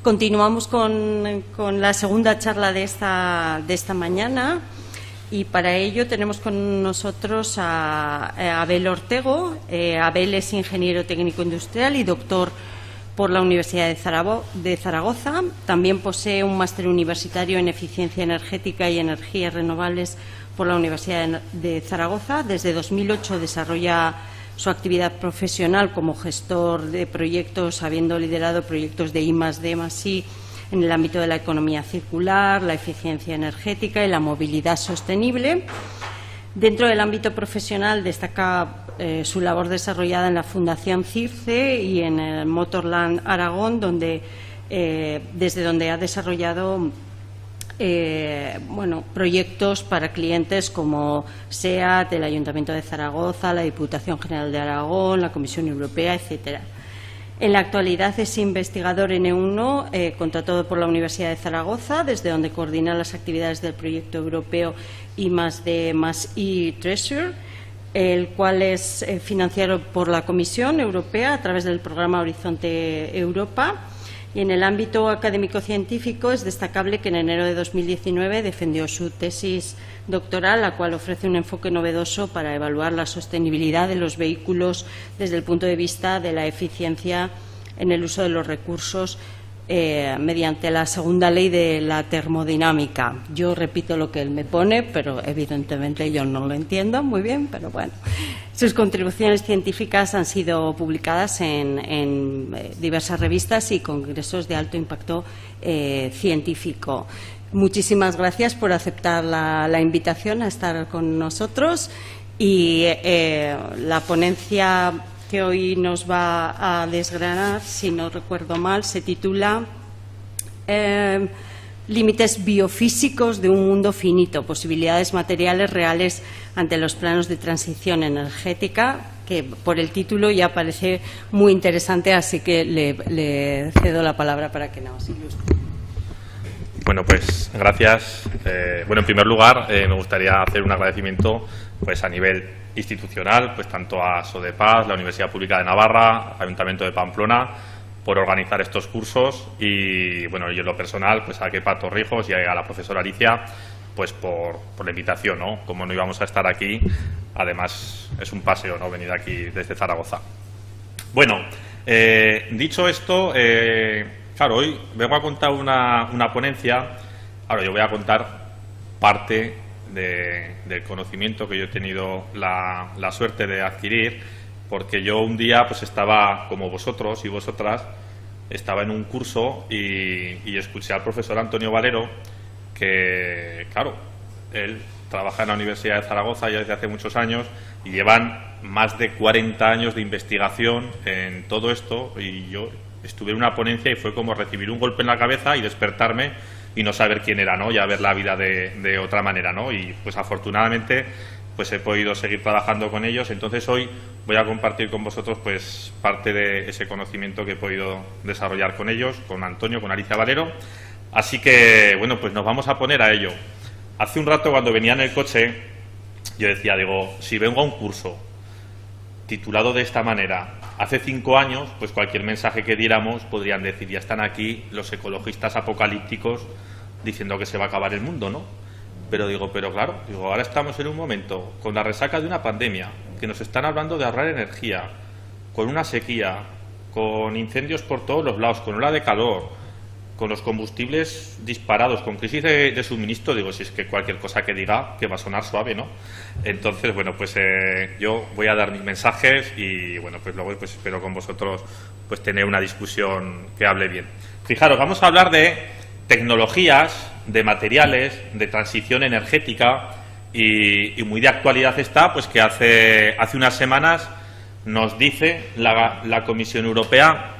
Continuamos con la segunda charla de esta mañana y para ello tenemos con nosotros a Abel Ortego. Abel es ingeniero técnico industrial y doctor por la Universidad de Zaragoza. También posee un máster universitario en eficiencia energética y energías renovables por la Universidad de Zaragoza. Desde 2008 desarrolla su actividad profesional como gestor de proyectos, habiendo liderado proyectos de I+D+I en el ámbito de la economía circular, la eficiencia energética y la movilidad sostenible. Dentro del ámbito profesional destaca su labor desarrollada en la Fundación CIRCE y en el Motorland Aragón, desde donde ha desarrollado proyectos para clientes como SEAT, el Ayuntamiento de Zaragoza, la Diputación General de Aragón, la Comisión Europea, etcétera. En la actualidad es investigador en E1, contratado por la Universidad de Zaragoza, desde donde coordina las actividades del proyecto europeo I+D+I Treasure, el cual es financiado por la Comisión Europea a través del programa Horizonte Europa. Y en el ámbito académico-científico es destacable que en enero de 2019 defendió su tesis doctoral, la cual ofrece un enfoque novedoso para evaluar la sostenibilidad de los vehículos desde el punto de vista de la eficiencia en el uso de los recursos mediante la segunda ley de la termodinámica. Yo repito lo que él me pone, pero evidentemente yo no lo entiendo muy bien, pero bueno. Sus contribuciones científicas han sido publicadas en diversas revistas y congresos de alto impacto científico. Muchísimas gracias por aceptar la invitación a estar con nosotros y la ponencia que hoy nos va a desgranar, si no recuerdo mal, se titula Límites biofísicos de un mundo finito, posibilidades materiales reales ante los planos de transición energética, que por el título ya parece muy interesante, así que le cedo la palabra para que nos ilustre. Bueno, pues gracias. En primer lugar, me gustaría hacer un agradecimiento pues a nivel institucional, pues tanto a SODEPAZ, la Universidad Pública de Navarra, Ayuntamiento de Pamplona, por organizar estos cursos y, y en lo personal, pues a Kepa Torrijos y a la profesora Alicia, pues por la invitación, ¿no? Como no íbamos a estar aquí, además es un paseo, ¿no?, venir aquí desde Zaragoza. Bueno, dicho esto, claro, hoy vengo a contar una ponencia. Ahora yo voy a contar parte del conocimiento que yo he tenido la suerte de adquirir, porque yo un día pues estaba, como vosotros y vosotras, estaba en un curso y escuché al profesor Antonio Valero, que, claro, él trabaja en la Universidad de Zaragoza ya desde hace muchos años y llevan más de 40 años de investigación en todo esto, y yo estuve en una ponencia y fue como recibir un golpe en la cabeza y despertarme y no saber quién era, ¿no?, ya ver la vida de otra manera, ¿no? Y pues afortunadamente pues he podido seguir trabajando con ellos. Entonces hoy voy a compartir con vosotros pues parte de ese conocimiento que he podido desarrollar con ellos, con Antonio, con Alicia Valero. Así que, pues nos vamos a poner a ello. Hace un rato, cuando venía en el coche, yo decía, si vengo a un curso titulado de esta manera, hace 5 años, pues cualquier mensaje que diéramos podrían decir, ya están aquí los ecologistas apocalípticos diciendo que se va a acabar el mundo, ¿no? Pero claro, ahora estamos en un momento con la resaca de una pandemia, que nos están hablando de ahorrar energía, con una sequía, con incendios por todos los lados, con ola de calor, con los combustibles disparados, con crisis de suministro. Si es que cualquier cosa que diga que va a sonar suave, ¿no? Entonces, yo voy a dar mis mensajes y, luego pues espero con vosotros pues tener una discusión que hable bien. Fijaros, vamos a hablar de tecnologías, de materiales, de transición energética y muy de actualidad está, pues que hace unas semanas nos dice la Comisión Europea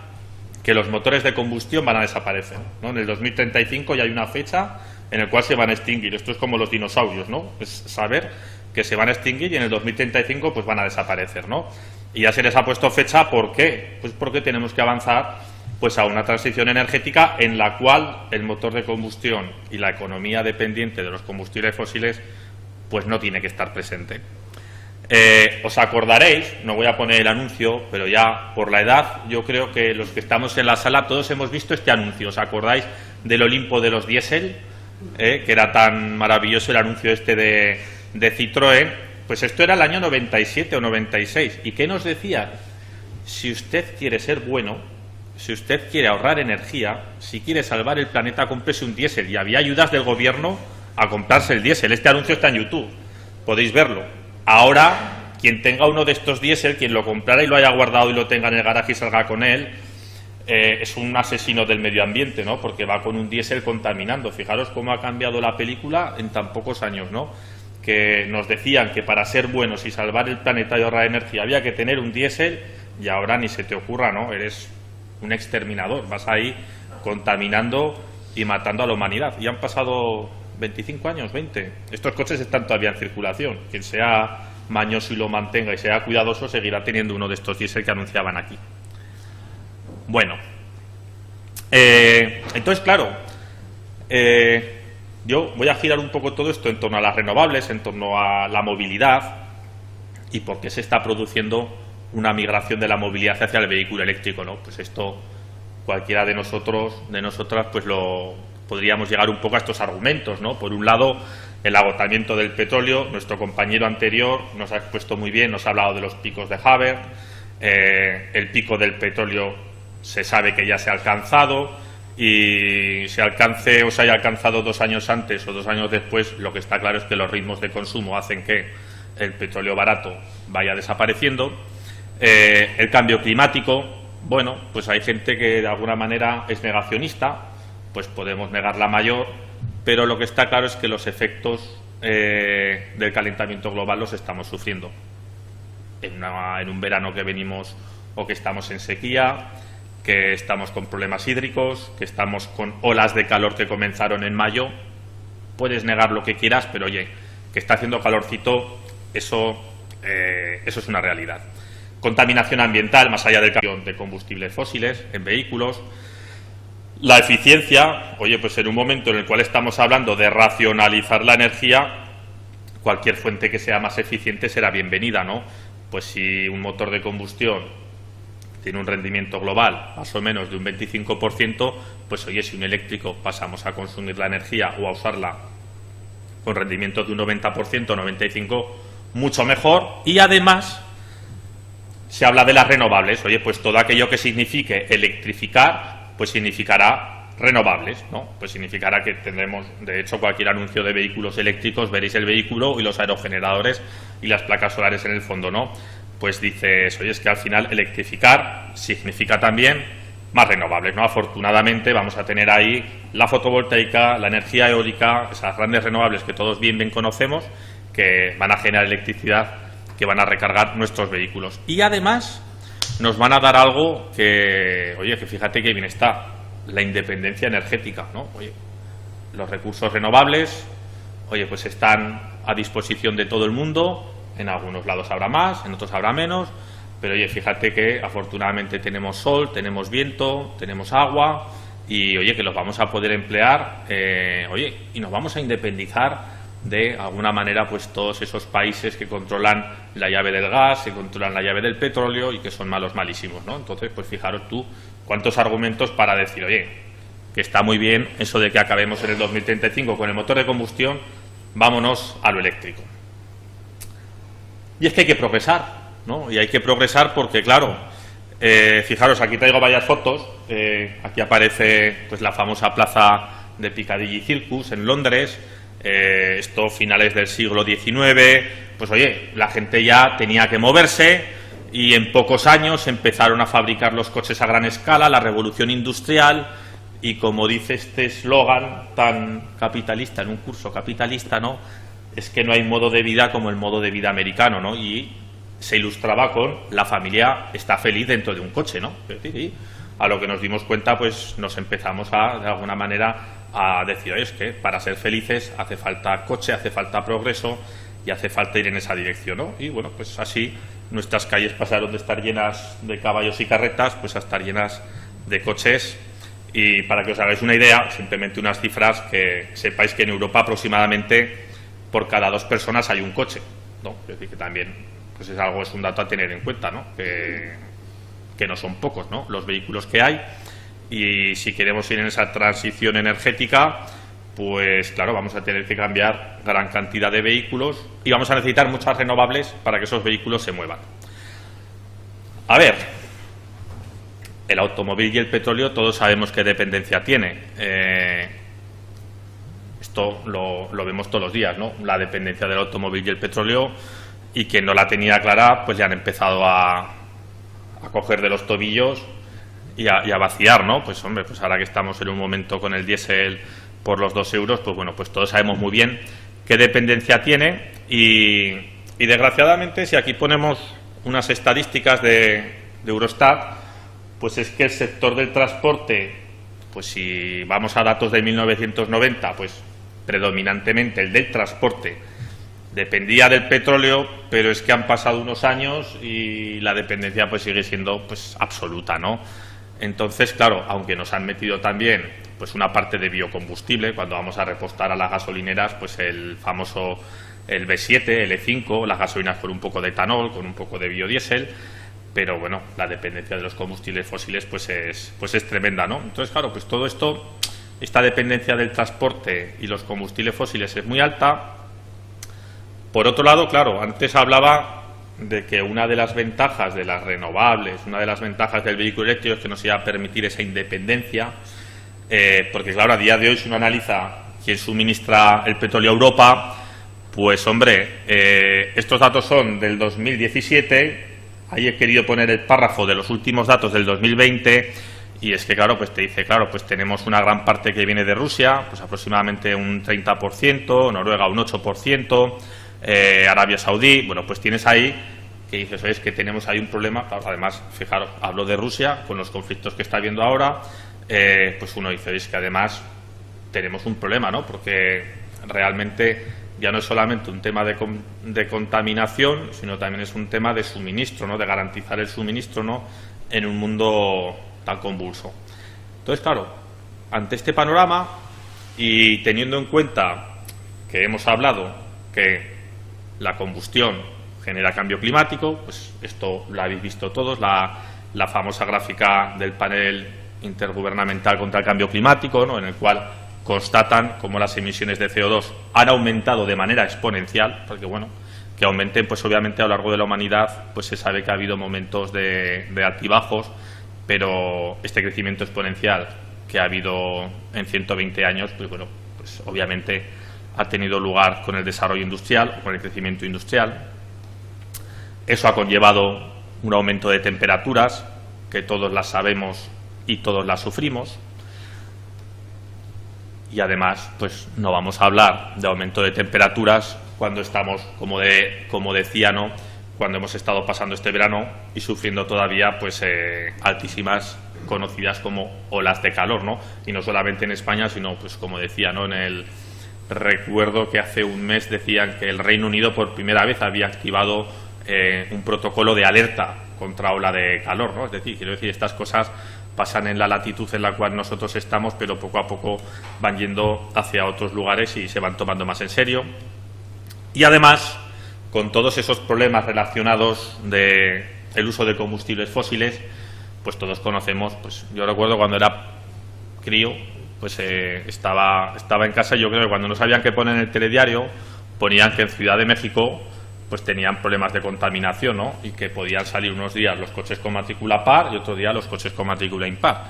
que los motores de combustión van a desaparecer, ¿no? En el 2035 ya hay una fecha en la cual se van a extinguir. Esto es como los dinosaurios, ¿no? Es saber que se van a extinguir y en el 2035 pues van a desaparecer, ¿no? Y ya se les ha puesto fecha. ¿Por qué? Pues porque tenemos que avanzar pues a una transición energética en la cual el motor de combustión y la economía dependiente de los combustibles fósiles pues no tiene que estar presente. Os acordaréis, no voy a poner el anuncio, pero ya por la edad, yo creo que los que estamos en la sala todos hemos visto este anuncio. ¿Os acordáis del Olimpo de los diésel? Que era tan maravilloso el anuncio este de Citroën. Pues esto era el año 97 o 96. ¿Y qué nos decía? Si usted quiere ser bueno, si usted quiere ahorrar energía, si quiere salvar el planeta, cómprese un diésel. Y había ayudas del gobierno a comprarse el diésel. Este anuncio está en YouTube, podéis verlo. Ahora, quien tenga uno de estos diésel, quien lo comprara y lo haya guardado y lo tenga en el garaje y salga con él, es un asesino del medio ambiente, ¿no? Porque va con un diésel contaminando. Fijaros cómo ha cambiado la película en tan pocos años, ¿no? Que nos decían que para ser buenos y salvar el planeta y ahorrar energía había que tener un diésel, y ahora ni se te ocurra, ¿no? Eres un exterminador, vas ahí contaminando y matando a la humanidad. Y han pasado 25 años, 20. Estos coches están todavía en circulación. Quien sea mañoso y lo mantenga y sea cuidadoso seguirá teniendo uno de estos diésel que anunciaban aquí. Bueno, entonces, claro, yo voy a girar un poco todo esto en torno a las renovables, en torno a la movilidad y por qué se está produciendo una migración de la movilidad hacia el vehículo eléctrico, ¿no? Pues esto cualquiera de nosotros, de nosotras, pues podríamos llegar un poco a estos argumentos, ¿no? Por un lado, el agotamiento del petróleo. Nuestro compañero anterior nos ha expuesto muy bien, nos ha hablado de los picos de Haber. El pico del petróleo se sabe que ya se ha alcanzado, y se alcance o se haya alcanzado 2 años antes o 2 años después, lo que está claro es que los ritmos de consumo hacen que el petróleo barato vaya desapareciendo. El cambio climático, bueno, pues hay gente que de alguna manera es negacionista, pues podemos negar la mayor, pero lo que está claro es que los efectos del calentamiento global los estamos sufriendo. En un verano que venimos o que estamos en sequía, que estamos con problemas hídricos, que estamos con olas de calor que comenzaron en mayo. Puedes negar lo que quieras, pero oye, que está haciendo calorcito, eso es una realidad. Contaminación ambiental, más allá del cambio de combustibles fósiles en vehículos. La eficiencia, oye, pues en un momento en el cual estamos hablando de racionalizar la energía, cualquier fuente que sea más eficiente será bienvenida, ¿no? Pues si un motor de combustión tiene un rendimiento global más o menos de un 25%, pues oye, si un eléctrico pasamos a consumir la energía o a usarla con rendimiento de un 90%, 95%, mucho mejor. Y además se habla de las renovables. Oye, pues todo aquello que signifique electrificar, pues significará renovables, ¿no? Pues significará que tendremos, de hecho, cualquier anuncio de vehículos eléctricos, veréis el vehículo y los aerogeneradores y las placas solares en el fondo, ¿no? Pues dices, oye, es que al final electrificar significa también más renovables, ¿no? Afortunadamente vamos a tener ahí la fotovoltaica, la energía eólica, esas grandes renovables que todos bien conocemos, que van a generar electricidad, que van a recargar nuestros vehículos. Y además nos van a dar algo que, oye, que fíjate que bien está, la independencia energética, ¿no? Oye, los recursos renovables, oye, pues están a disposición de todo el mundo. En algunos lados habrá más, en otros habrá menos, pero oye, fíjate que afortunadamente tenemos sol, tenemos viento, tenemos agua, y oye, que los vamos a poder emplear, oye, y nos vamos a independizar de alguna manera pues todos esos países que controlan la llave del gas, que controlan la llave del petróleo y que son malos malísimos, ¿no? Entonces, pues fijaros tú cuántos argumentos para decir, oye, que está muy bien eso de que acabemos en el 2035 con el motor de combustión, vámonos a lo eléctrico. Y es que hay que progresar, ¿no? Y hay que progresar porque, claro, fijaros, aquí traigo varias fotos. Aquí aparece pues la famosa plaza de Piccadilly Circus en Londres. Esto finales del siglo XIX. Pues oye, la gente ya tenía que moverse y en pocos años empezaron a fabricar los coches a gran escala, la revolución industrial. Y como dice este eslogan tan capitalista en un curso capitalista, ¿no? Es que no hay modo de vida como el modo de vida americano, ¿no? Y se ilustraba con la familia está feliz dentro de un coche, ¿no? Y a lo que nos dimos cuenta, pues nos empezamos a, de alguna manera, a decir, oye, es que para ser felices hace falta coche, hace falta progreso y hace falta ir en esa dirección, ¿no? Y bueno, pues así nuestras calles pasaron de estar llenas de caballos y carretas, pues a estar llenas de coches. Y para que os hagáis una idea, simplemente unas cifras, que sepáis que en Europa aproximadamente por cada 2 personas hay un coche, ¿no? Es decir, que también pues es un dato a tener en cuenta, ¿no? Que no son pocos, ¿no?, los vehículos que hay, y si queremos ir en esa transición energética, pues claro, vamos a tener que cambiar gran cantidad de vehículos y vamos a necesitar muchas renovables para que esos vehículos se muevan. A ver, el automóvil y el petróleo todos sabemos qué dependencia tiene. Esto lo vemos todos los días, ¿no?, la dependencia del automóvil y el petróleo, y quien no la tenía clara, pues ya han empezado a coger de los tobillos y a vaciar, ¿no? Pues hombre, pues ahora que estamos en un momento con el diésel por los 2 euros, pues bueno, pues todos sabemos muy bien qué dependencia tiene, y desgraciadamente, si aquí ponemos unas estadísticas de Eurostat, pues es que el sector del transporte, pues si vamos a datos de 1990, pues predominantemente el del transporte dependía del petróleo, pero es que han pasado unos años y la dependencia pues sigue siendo pues absoluta, ¿no? Entonces, claro, aunque nos han metido también pues una parte de biocombustible, cuando vamos a repostar a las gasolineras, pues el famoso el B7, el E5, las gasolinas con un poco de etanol, con un poco de biodiesel, pero bueno, la dependencia de los combustibles fósiles pues es tremenda, ¿no? Entonces, claro, pues todo esto, esta dependencia del transporte y los combustibles fósiles es muy alta. Por otro lado, claro, antes hablaba de que una de las ventajas de las renovables, una de las ventajas del vehículo eléctrico es que nos iba a permitir esa independencia, porque claro, a día de hoy, si uno analiza quién suministra el petróleo a Europa, pues hombre, estos datos son del 2017, ahí he querido poner el párrafo de los últimos datos del 2020, y es que claro, pues te dice, claro, pues tenemos una gran parte que viene de Rusia, pues aproximadamente un 30%, Noruega un 8%, Arabia Saudí, bueno, pues tienes ahí que dices, oye, es que tenemos ahí un problema. Además, fijaros, hablo de Rusia, con los conflictos que está habiendo ahora, pues uno dice, es que además tenemos un problema, ¿no? Porque realmente ya no es solamente un tema de contaminación, sino también es un tema de suministro, ¿no?, de garantizar el suministro, ¿no?, en un mundo tan convulso. Entonces, claro, ante este panorama y teniendo en cuenta que hemos hablado que la combustión genera cambio climático, pues esto lo habéis visto todos, la famosa gráfica del panel intergubernamental contra el cambio climático, ¿no?, en el cual constatan cómo las emisiones de CO2 han aumentado de manera exponencial, porque bueno, que aumenten, pues obviamente a lo largo de la humanidad, pues se sabe que ha habido momentos de altibajos, pero este crecimiento exponencial que ha habido en 120 años, pues bueno, pues obviamente ha tenido lugar con el desarrollo industrial, con el crecimiento industrial. Eso ha conllevado un aumento de temperaturas, que todos las sabemos y todos las sufrimos. Y además, pues no vamos a hablar de aumento de temperaturas cuando estamos, como decía, ¿no?, cuando hemos estado pasando este verano y sufriendo todavía pues altísimas, conocidas como olas de calor, ¿no? Y no solamente en España, sino, pues como decía, ¿no?, recuerdo que hace un mes decían que el Reino Unido por primera vez había activado un protocolo de alerta contra ola de calor, ¿no? Es decir, quiero decir, estas cosas pasan en la latitud en la cual nosotros estamos, pero poco a poco van yendo hacia otros lugares y se van tomando más en serio. Y además, con todos esos problemas relacionados del uso de combustibles fósiles, pues todos conocemos, pues yo recuerdo cuando era crío, pues estaba en casa, y yo creo que cuando no sabían qué poner en el telediario, ponían que en Ciudad de México pues tenían problemas de contaminación, ¿no?, y que podían salir unos días los coches con matrícula par y otros días los coches con matrícula impar.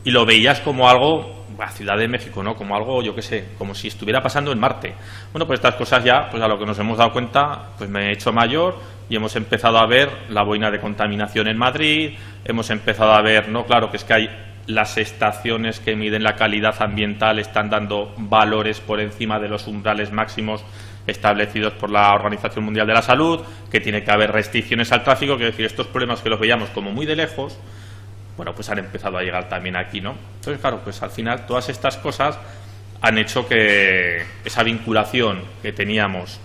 Y lo veías como algo, Ciudad de México, ¿no?, como algo, yo qué sé, como si estuviera pasando en Marte. Bueno, pues estas cosas ya, pues a lo que nos hemos dado cuenta, pues me he hecho mayor y hemos empezado a ver la boina de contaminación en Madrid, hemos empezado a ver, ¿no?, claro, que es que hay las estaciones que miden la calidad ambiental están dando valores por encima de los umbrales máximos establecidos por la Organización Mundial de la Salud, que tiene que haber restricciones al tráfico, quiero decir, estos problemas que los veíamos como muy de lejos, bueno, pues han empezado a llegar también aquí, ¿no? Entonces, claro, pues al final todas estas cosas han hecho que esa vinculación que teníamos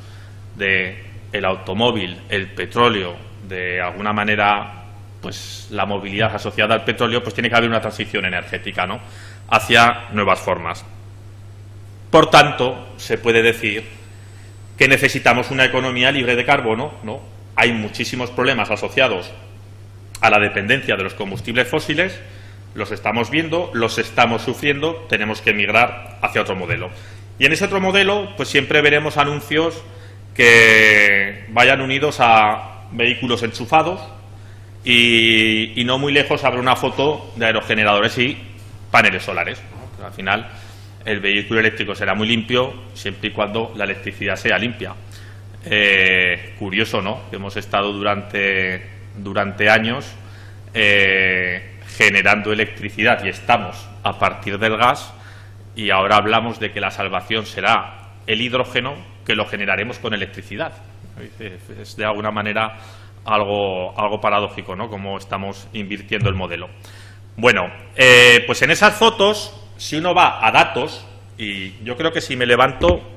de el automóvil, el petróleo, de alguna manera, pues la movilidad asociada al petróleo, pues tiene que haber una transición energética, ¿no?, hacia nuevas formas. Por tanto, se puede decir que necesitamos una economía libre de carbono, ¿no? hay muchísimos problemas asociados a la dependencia de los combustibles fósiles, los estamos viendo, los estamos sufriendo, tenemos que migrar hacia otro modelo. Y en ese otro modelo, pues siempre veremos anuncios que vayan unidos a vehículos enchufados y no muy lejos habrá una foto de aerogeneradores y paneles solares, ¿no? Al final, el vehículo eléctrico será muy limpio siempre y cuando la electricidad sea limpia. Curioso, ¿no?, que hemos estado durante años generando electricidad y estamos a partir del gas, y ahora hablamos de que la salvación será el hidrógeno, que lo generaremos con electricidad. Es de alguna manera algo paradójico, ¿no?, como estamos invirtiendo el modelo. Bueno, pues en esas fotos, si uno va a datos, y yo creo que si me levanto...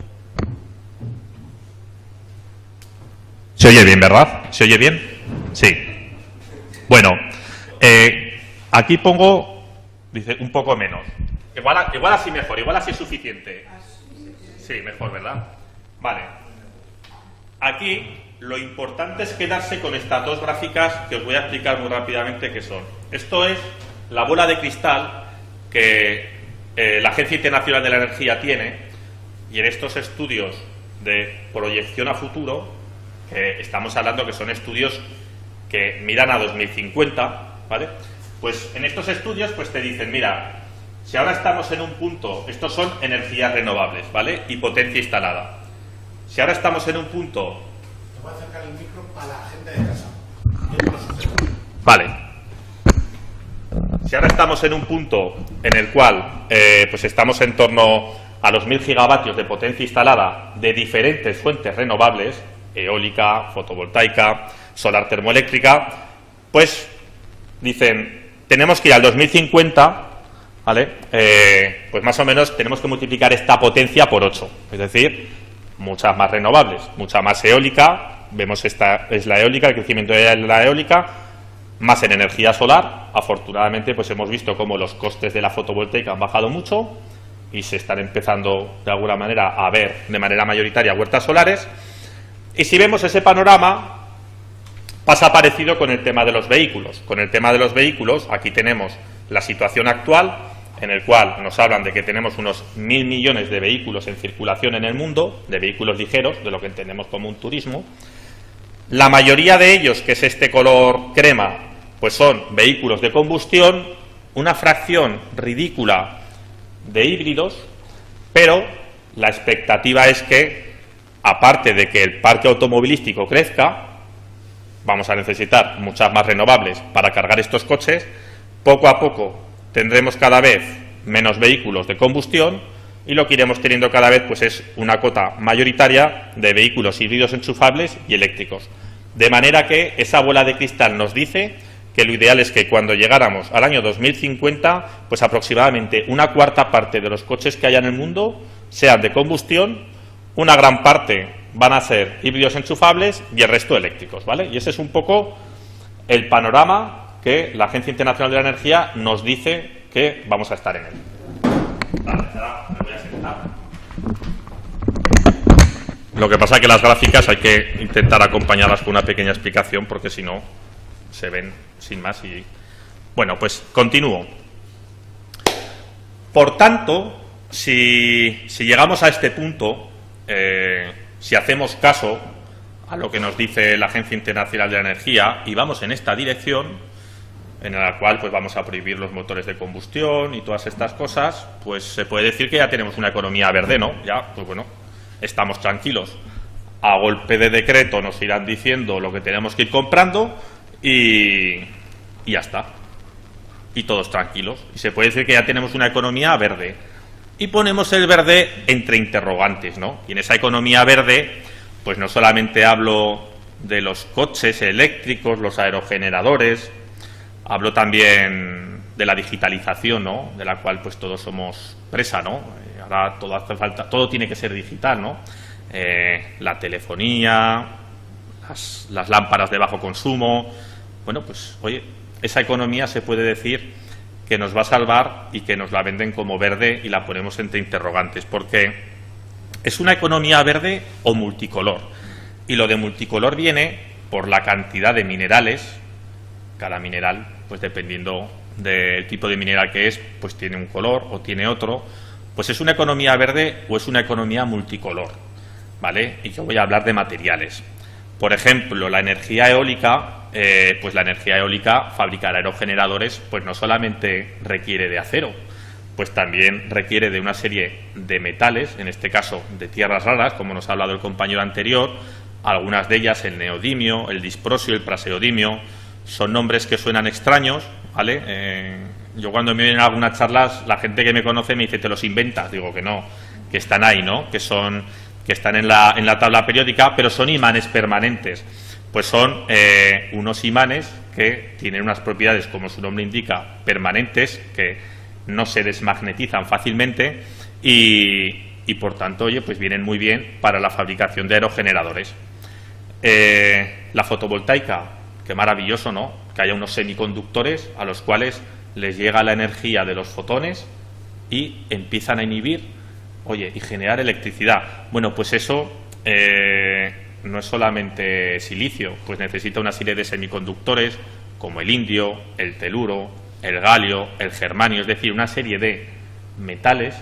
¿Se oye bien, verdad? ¿Se oye bien? Sí. Bueno, aquí pongo, dice, un poco menos. Igual así mejor, igual así es suficiente. Sí, mejor, ¿verdad? Vale. Aquí lo importante es quedarse con estas dos gráficas que os voy a explicar muy rápidamente qué son. Esto es la bola de cristal que la Agencia Internacional de la Energía tiene, y en estos estudios de proyección a futuro, que estamos hablando que son estudios que miran a 2050, ¿vale? Pues en estos estudios pues te dicen, mira, si ahora estamos en un punto, estos son energías renovables, ¿vale?, y potencia instalada. Si ahora estamos en un punto... Te voy a acercar el micro para la gente de casa. Vale. Si ahora estamos en un punto en el cual pues estamos en torno a los 1000 gigavatios de potencia instalada de diferentes fuentes renovables, eólica, fotovoltaica, solar termoeléctrica, pues dicen, tenemos que ir al 2050, ¿vale? Pues más o menos tenemos que multiplicar esta potencia por 8, es decir, muchas más renovables, mucha más eólica, vemos esta es la eólica, el crecimiento de la eólica, más en energía solar. Afortunadamente pues hemos visto cómo los costes de la fotovoltaica han bajado mucho y se están empezando de alguna manera a ver de manera mayoritaria huertas solares. Y si vemos ese panorama, pasa parecido con el tema de los vehículos. Con el tema de los vehículos, aquí tenemos la situación actual, en el cual nos hablan de que tenemos unos 1000 millones de vehículos en circulación en el mundo, de vehículos ligeros, de lo que entendemos como un turismo. La mayoría de ellos, que es este color crema, pues son vehículos de combustión, una fracción ridícula de híbridos, pero la expectativa es que, aparte de que el parque automovilístico crezca, vamos a necesitar muchas más renovables para cargar estos coches, poco a poco tendremos cada vez menos vehículos de combustión y lo que iremos teniendo cada vez pues es una cota mayoritaria de vehículos híbridos enchufables y eléctricos. De manera que esa bola de cristal nos dice que lo ideal es que cuando llegáramos al año 2050, pues aproximadamente una cuarta parte de los coches que haya en el mundo sean de combustión, una gran parte van a ser híbridos enchufables y el resto eléctricos, ¿vale? Y ese es un poco el panorama que la Agencia Internacional de la Energía nos dice que vamos a estar en él. Vale, ahora me voy a sentar. Lo que pasa es que las gráficas hay que intentar acompañarlas con una pequeña explicación porque si no se ven sin más y... Bueno, pues continúo. Por tanto, si llegamos a este punto, si hacemos caso a lo que nos dice la Agencia Internacional de la Energía y vamos en esta dirección, en la cual pues vamos a prohibir los motores de combustión y todas estas cosas, pues se puede decir que ya tenemos una economía verde, ¿no? Ya, pues bueno, estamos tranquilos. A golpe de decreto nos irán diciendo lo que tenemos que ir comprando y ya está. Y todos tranquilos. Y se puede decir que ya tenemos una economía verde. Y ponemos el verde entre interrogantes, ¿no? Y en esa economía verde, pues no solamente hablo de los coches eléctricos, los aerogeneradores, hablo también de la digitalización, ¿no? De la cual pues todos somos presa, ¿no? Ahora todo hace falta, todo tiene que ser digital, ¿no? La telefonía, las lámparas de bajo consumo. Bueno, pues oye, esa economía se puede decir que nos va a salvar y que nos la venden como verde y la ponemos entre interrogantes, porque es una economía verde o multicolor. Y lo de multicolor viene por la cantidad de minerales. Cada mineral, pues dependiendo del tipo de mineral que es, pues tiene un color o tiene otro. Pues es una economía verde o es una economía multicolor, ¿vale? Y yo voy a hablar de materiales. Por ejemplo, la energía eólica, pues la energía eólica, fabricar aerogeneradores, pues no solamente requiere de acero, pues también requiere de una serie de metales, en este caso de tierras raras, como nos ha hablado el compañero anterior, algunas de ellas el neodimio, el disprosio, el praseodimio, son nombres que suenan extraños, ¿vale? Yo cuando me vienen a algunas charlas, la gente que me conoce me dice, ¿te los inventas? Digo que no, que están ahí, ¿no? Que están en la tabla periódica, pero son imanes permanentes. Pues son unos imanes que tienen unas propiedades, como su nombre indica, permanentes, que no se desmagnetizan fácilmente y por tanto, oye, pues vienen muy bien para la fabricación de aerogeneradores. La fotovoltaica, qué maravilloso, ¿no? Que haya unos semiconductores a los cuales les llega la energía de los fotones y empiezan a inhibir, oye, y generar electricidad. Bueno, pues eso no es solamente silicio, pues necesita una serie de semiconductores como el indio, el teluro, el galio, el germanio, es decir, una serie de metales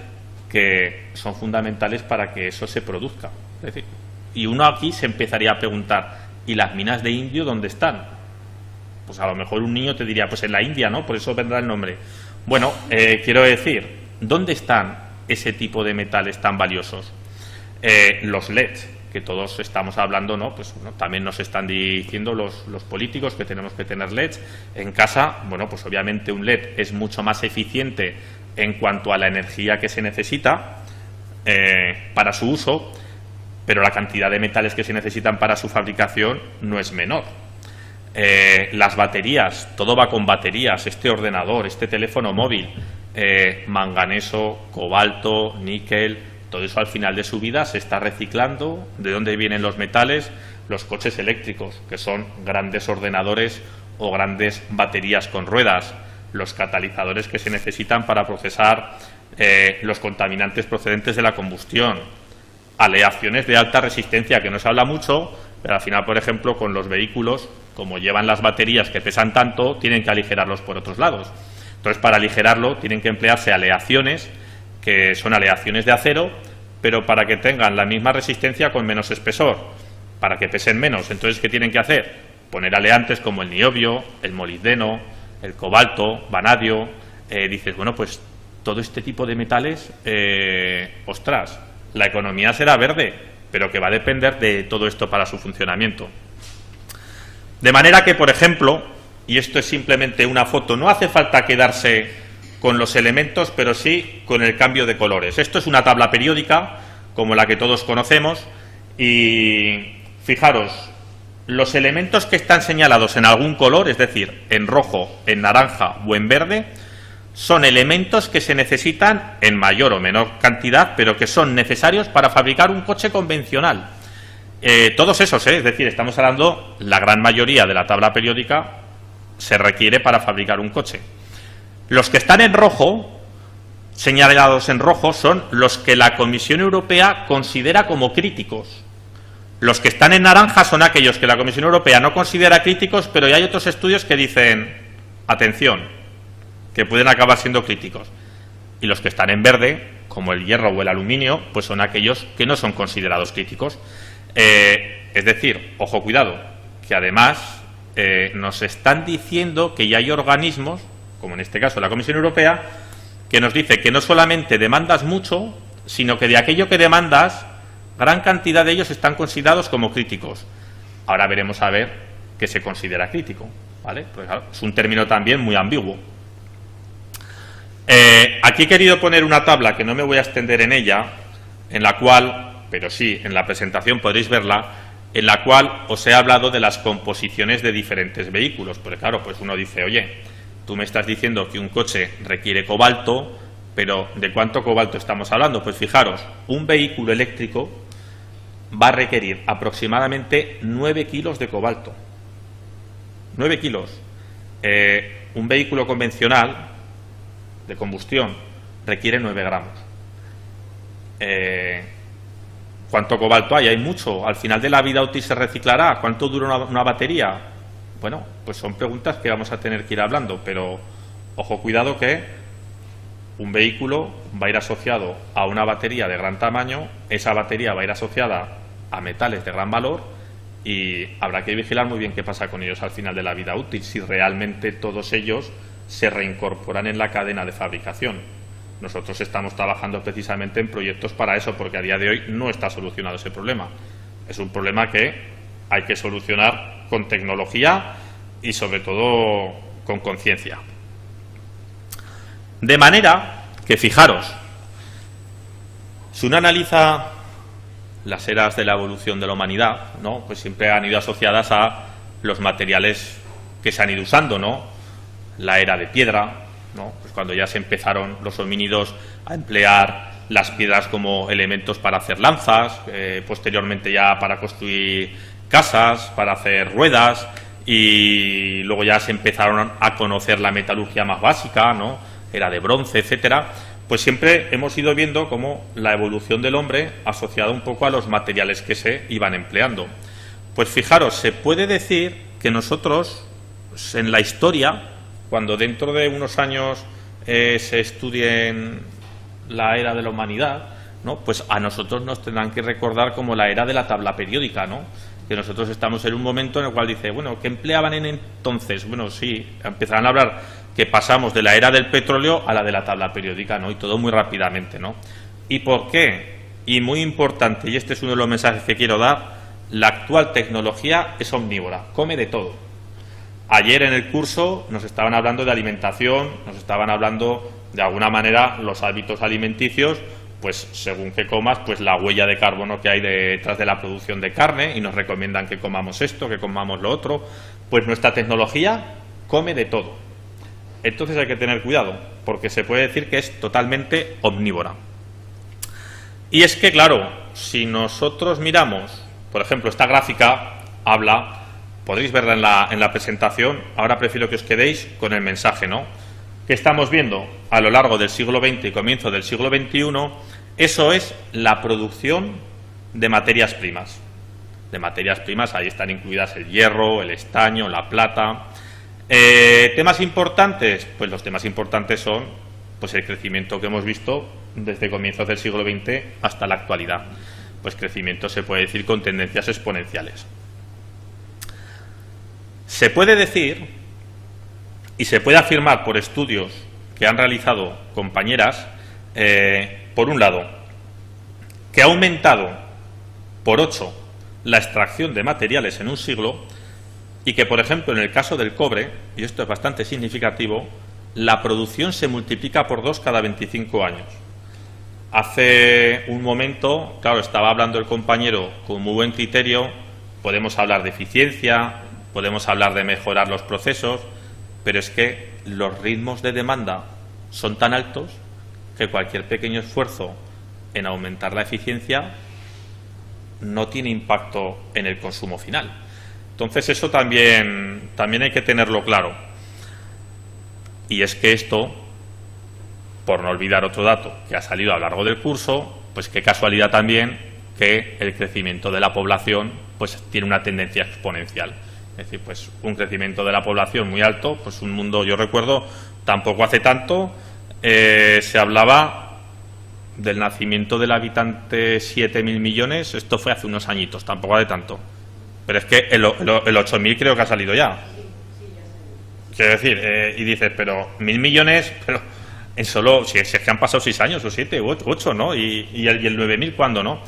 que son fundamentales para que eso se produzca. Es decir, y uno aquí se empezaría a preguntar, ¿y las minas de indio dónde están? Pues a lo mejor un niño te diría, pues en la India, ¿no? Por eso vendrá el nombre. Bueno, quiero decir, ¿dónde están ese tipo de metales tan valiosos? Los LEDs, que todos estamos hablando, ¿no? Pues bueno, también nos están diciendo los políticos que tenemos que tener LEDs en casa. Bueno, pues obviamente un LED es mucho más eficiente en cuanto a la energía que se necesita para su uso, pero la cantidad de metales que se necesitan para su fabricación no es menor. Las baterías, todo va con baterías, este ordenador, este teléfono móvil, manganeso, cobalto, níquel, todo eso al final de su vida se está reciclando. ¿De dónde vienen los metales? Los coches eléctricos, que son grandes ordenadores o grandes baterías con ruedas, los catalizadores que se necesitan para procesar los contaminantes procedentes de la combustión, aleaciones de alta resistencia, que no se habla mucho, pero al final, por ejemplo, con los vehículos, como llevan las baterías que pesan tanto, tienen que aligerarlos por otros lados. Entonces, para aligerarlo, tienen que emplearse aleaciones, que son aleaciones de acero, pero para que tengan la misma resistencia con menos espesor, para que pesen menos. Entonces, ¿qué tienen que hacer? Poner aleantes como el niobio, el molibdeno, el cobalto, vanadio. Dices, bueno, pues todo este tipo de metales, ostras, la economía será verde, pero que va a depender de todo esto para su funcionamiento. De manera que, por ejemplo, y esto es simplemente una foto, no hace falta quedarse con los elementos, pero sí con el cambio de colores. Esto es una tabla periódica, como la que todos conocemos, y fijaros, los elementos que están señalados en algún color, es decir, en rojo, en naranja o en verde, son elementos que se necesitan en mayor o menor cantidad, pero que son necesarios para fabricar un coche convencional. Todos esos, es decir, estamos hablando, la gran mayoría de la tabla periódica se requiere para fabricar un coche. Los que están en rojo, señalados en rojo, son los que la Comisión Europea considera como críticos. Los que están en naranja son aquellos que la Comisión Europea no considera críticos, pero ya hay otros estudios que dicen, atención, que pueden acabar siendo críticos. Y los que están en verde, como el hierro o el aluminio, pues son aquellos que no son considerados críticos. Es decir, ojo, cuidado, que además nos están diciendo que ya hay organismos, como en este caso la Comisión Europea, que nos dice que no solamente demandas mucho, sino que de aquello que demandas, gran cantidad de ellos están considerados como críticos. Ahora veremos a ver qué se considera crítico, ¿vale? Pues claro, es un término también muy ambiguo. Aquí he querido poner una tabla que no me voy a extender en ella, en la cual, pero sí, en la presentación podréis verla, en la cual os he hablado de las composiciones de diferentes vehículos. Porque claro, pues uno dice, oye, tú me estás diciendo que un coche requiere cobalto, pero ¿de cuánto cobalto estamos hablando? Pues fijaros, un vehículo eléctrico va a requerir aproximadamente 9 kilos de cobalto. 9 kilos. Un vehículo convencional de combustión requiere 9 gramos. ¿Cuánto cobalto hay? Hay mucho. ¿Al final de la vida útil se reciclará? ¿Cuánto dura una batería? Bueno, pues son preguntas que vamos a tener que ir hablando, pero ojo, cuidado que un vehículo va a ir asociado a una batería de gran tamaño, esa batería va a ir asociada a metales de gran valor y habrá que vigilar muy bien qué pasa con ellos al final de la vida útil, si realmente todos ellos se reincorporan en la cadena de fabricación. Nosotros estamos trabajando precisamente en proyectos para eso, porque a día de hoy no está solucionado ese problema. Es un problema que hay que solucionar con tecnología y sobre todo con conciencia. De manera que, fijaros, si uno analiza las eras de la evolución de la humanidad, ¿no?, pues siempre han ido asociadas a los materiales que se han ido usando, ¿no? La era de piedra, ¿no?, pues cuando ya se empezaron los homínidos a emplear las piedras como elementos para hacer lanzas, posteriormente ya para construir casas, para hacer ruedas, y luego ya se empezaron a conocer la metalurgia más básica, ¿no?, era de bronce, etcétera. Pues siempre hemos ido viendo cómo la evolución del hombre asociada un poco a los materiales que se iban empleando. Pues fijaros, se puede decir que nosotros, en la historia, cuando dentro de unos años se estudien la era de la humanidad, ¿no?, pues a nosotros nos tendrán que recordar como la era de la tabla periódica, ¿no?, que nosotros estamos en un momento en el cual dice, bueno, ¿qué empleaban en entonces? Bueno, sí, empezarán a hablar que pasamos de la era del petróleo a la de la tabla periódica, ¿no?, y todo muy rápidamente, ¿no? ¿Y por qué? Y muy importante, y este es uno de los mensajes que quiero dar, la actual tecnología es omnívora, come de todo. Ayer en el curso nos estaban hablando de alimentación, nos estaban hablando de alguna manera los hábitos alimenticios, pues según que comas, pues la huella de carbono que hay detrás de la producción de carne, y nos recomiendan que comamos esto, que comamos lo otro. Pues nuestra tecnología come de todo. Entonces hay que tener cuidado, porque se puede decir que es totalmente omnívora. Y es que, claro, si nosotros miramos, por ejemplo, esta gráfica habla, podréis verla en la presentación, ahora prefiero que os quedéis con el mensaje, ¿no?, que estamos viendo a lo largo del siglo XX y comienzo del siglo XXI, eso es la producción de materias primas. De materias primas, ahí están incluidas el hierro, el estaño, la plata. ¿Temas importantes? Pues los temas importantes son pues el crecimiento que hemos visto desde comienzos del siglo XX hasta la actualidad. Pues crecimiento se puede decir con tendencias exponenciales. Se puede decir y se puede afirmar por estudios que han realizado compañeras, por un lado, que ha aumentado por 8 la extracción de materiales en un siglo, y que, por ejemplo, en el caso del cobre, y esto es bastante significativo, la producción se multiplica por 2 cada 25 años. Hace un momento, claro, estaba hablando el compañero con muy buen criterio, podemos hablar de eficiencia, podemos hablar de mejorar los procesos, pero es que los ritmos de demanda son tan altos que cualquier pequeño esfuerzo en aumentar la eficiencia no tiene impacto en el consumo final. Entonces eso también hay que tenerlo claro. Y es que esto, por no olvidar otro dato que ha salido a lo largo del curso, pues qué casualidad también que el crecimiento de la población pues tiene una tendencia exponencial. Es decir, pues un crecimiento de la población muy alto, pues un mundo, yo recuerdo, tampoco hace tanto, se hablaba del nacimiento del habitante 7.000 millones, esto fue hace unos añitos, tampoco hace tanto. Pero es que el 8.000 creo que ha salido ya. Quiero decir, y dices, pero 1.000 millones, pero en solo, si es que han pasado 6 años, o 7, u 8, ¿no? Y el 9.000, ¿cuándo, no?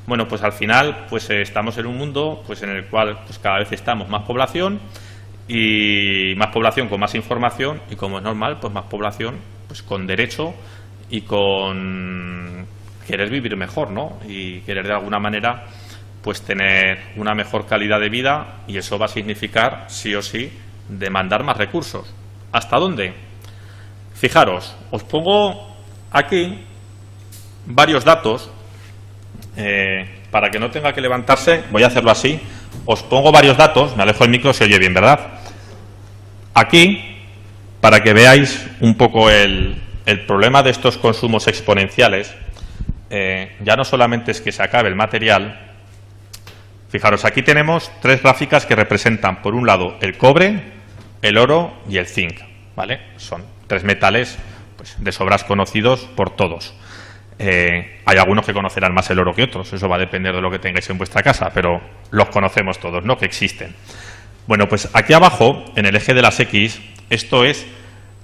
Bueno, pues al final pues estamos en un mundo pues en el cual pues cada vez estamos más población, y más población con más información, y como es normal, pues más población pues con derecho y con querer vivir mejor, ¿no? Y querer de alguna manera pues tener una mejor calidad de vida, y eso va a significar sí o sí demandar más recursos. ¿Hasta dónde? Fijaros, os pongo aquí varios datos. Para que no tenga que levantarse, voy a hacerlo así. Os pongo varios datos, me alejo el micro, se oye bien, ¿verdad? Aquí, para que veáis un poco el problema de estos consumos exponenciales, ya no solamente es que se acabe el material. Fijaros, aquí tenemos 3 gráficas que representan, por un lado, el cobre, el oro y el zinc, ¿vale? Son 3 metales pues, de sobras conocidos por todos. Hay algunos que conocerán más el oro que otros, eso va a depender de lo que tengáis en vuestra casa, pero los conocemos todos, ¿no?, que existen. Bueno, pues aquí abajo, en el eje de las X, esto es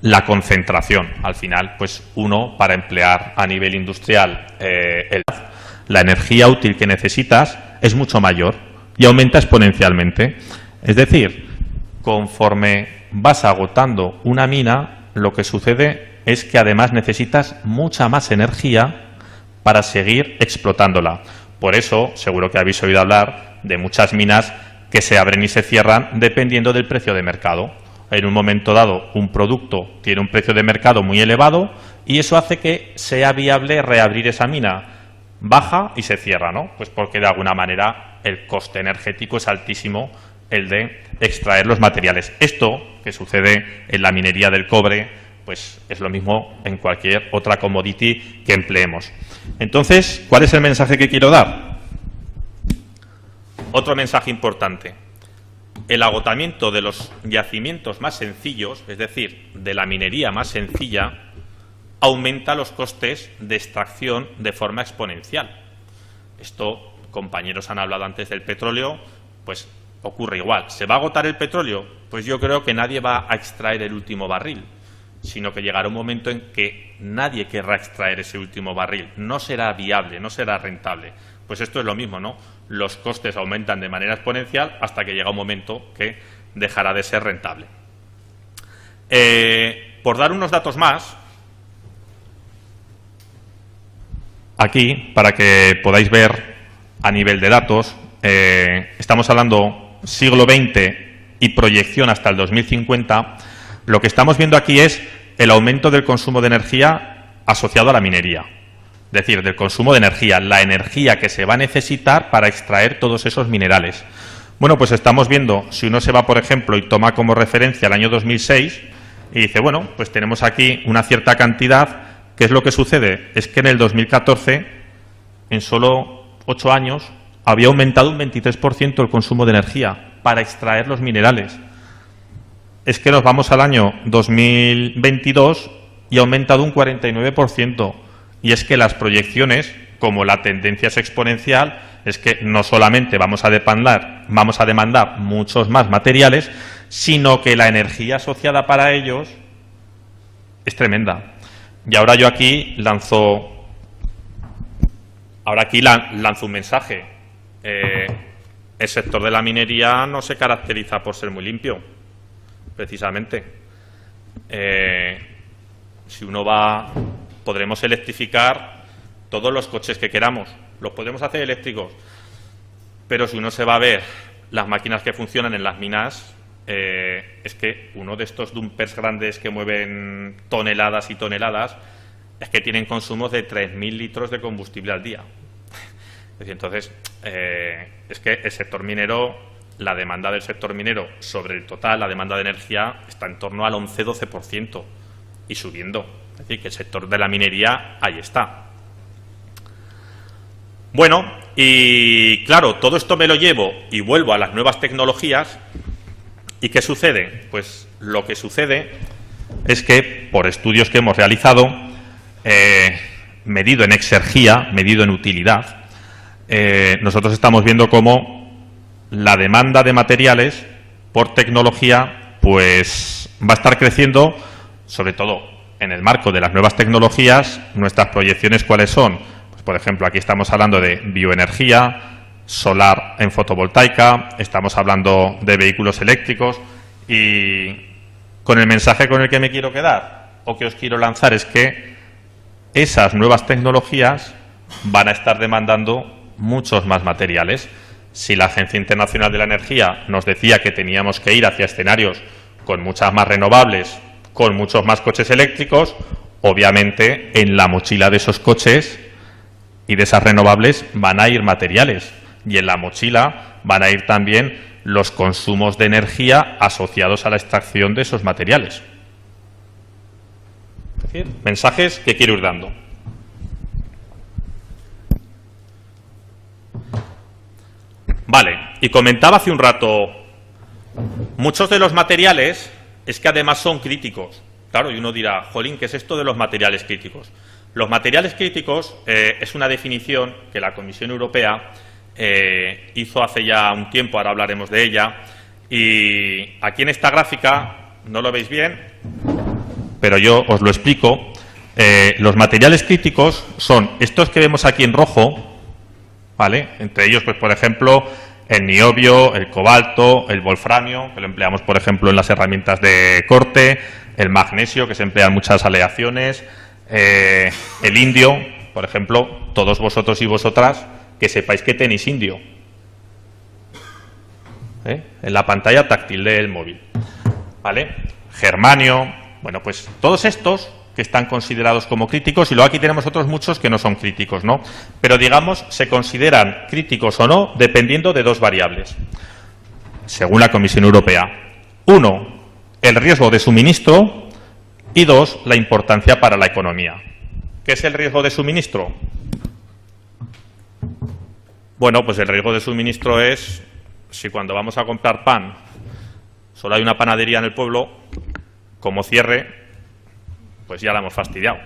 la concentración. Al final, pues uno, para emplear a nivel industrial la energía útil que necesitas es mucho mayor y aumenta exponencialmente. Es decir, conforme vas agotando una mina, lo que sucede es que además necesitas mucha más energía para seguir explotándola. Por eso, seguro que habéis oído hablar de muchas minas que se abren y se cierran dependiendo del precio de mercado. En un momento dado, un producto tiene un precio de mercado muy elevado y eso hace que sea viable reabrir esa mina. Baja y se cierra, ¿no? Pues porque de alguna manera el coste energético es altísimo, el de extraer los materiales. Esto que sucede en la minería del cobre, pues es lo mismo en cualquier otra commodity que empleemos. Entonces, ¿cuál es el mensaje que quiero dar? Otro mensaje importante. El agotamiento de los yacimientos más sencillos, es decir, de la minería más sencilla, aumenta los costes de extracción de forma exponencial. Esto, compañeros han hablado antes del petróleo, pues ocurre igual. ¿Se va a agotar el petróleo? Pues yo creo que nadie va a extraer el último barril, sino que llegará un momento en que nadie querrá extraer ese último barril. No será viable, no será rentable. Pues esto es lo mismo, ¿no? Los costes aumentan de manera exponencial hasta que llega un momento que dejará de ser rentable. Por dar unos datos más, aquí, para que podáis ver a nivel de datos, estamos hablando siglo XX y proyección hasta el 2050. Lo que estamos viendo aquí es el aumento del consumo de energía asociado a la minería. Es decir, del consumo de energía, la energía que se va a necesitar para extraer todos esos minerales. Bueno, pues estamos viendo, si uno se va, por ejemplo, y toma como referencia el año 2006 y dice, bueno, pues tenemos aquí una cierta cantidad. ¿Qué es lo que sucede? Es que en el 2014, en solo 8 años, había aumentado un 23% el consumo de energía para extraer los minerales. Es que nos vamos al año 2022 y ha aumentado un 49%. Y es que las proyecciones, como la tendencia es exponencial, es que no solamente vamos a demandar muchos más materiales, sino que la energía asociada para ellos es tremenda. Y ahora yo aquí lanzo un mensaje. El sector de la minería no se caracteriza por ser muy limpio, precisamente. Si uno va, podremos electrificar todos los coches que queramos, los podemos hacer eléctricos, pero si uno se va a ver las máquinas que funcionan en las minas, es que uno de estos dumpers grandes que mueven toneladas y toneladas, es que tienen consumos de 3.000 litros de combustible al día. Entonces, es que el sector minero, la demanda del sector minero sobre el total, la demanda de energía, está en torno al 11-12% y subiendo. Es decir, que el sector de la minería ahí está. Bueno, y claro, todo esto me lo llevo y vuelvo a las nuevas tecnologías. ¿Y qué sucede? Pues lo que sucede es que, por estudios que hemos realizado, medido en exergía, medido en utilidad, nosotros estamos viendo cómo la demanda de materiales por tecnología pues va a estar creciendo, sobre todo en el marco de las nuevas tecnologías. Nuestras proyecciones, ¿cuáles son? Pues, por ejemplo, aquí estamos hablando de bioenergía, solar en fotovoltaica, estamos hablando de vehículos eléctricos, y con el mensaje con el que me quiero quedar o que os quiero lanzar es que esas nuevas tecnologías van a estar demandando muchos más materiales. Si la Agencia Internacional de la Energía nos decía que teníamos que ir hacia escenarios con muchas más renovables, con muchos más coches eléctricos, obviamente en la mochila de esos coches y de esas renovables van a ir materiales, y en la mochila van a ir también los consumos de energía asociados a la extracción de esos materiales. Es decir, mensajes que quiero ir dando. Vale, y comentaba hace un rato, muchos de los materiales es que además son críticos. Claro, y uno dirá, jolín, ¿qué es esto de los materiales críticos? Los materiales críticos es una definición que la Comisión Europea hizo hace ya un tiempo, ahora hablaremos de ella, y aquí en esta gráfica, no lo veis bien, pero yo os lo explico. Los materiales críticos son estos que vemos aquí en rojo, ¿vale? Entre ellos, pues por ejemplo, el niobio, el cobalto, el wolframio, que lo empleamos, por ejemplo, en las herramientas de corte, el magnesio, que se emplea en muchas aleaciones, el indio, por ejemplo, todos vosotros y vosotras, que sepáis que tenéis indio en la pantalla táctil del móvil, ¿vale? Germanio, bueno, pues todos estos que están considerados como críticos, y luego aquí tenemos otros muchos que no son críticos, ¿no? Pero digamos, se consideran críticos o no dependiendo de dos variables, según la Comisión Europea. Uno, el riesgo de suministro, y dos, la importancia para la economía. ¿Qué es el riesgo de suministro? Bueno, pues el riesgo de suministro es si cuando vamos a comprar pan solo hay una panadería en el pueblo, como cierre, pues ya la hemos fastidiado.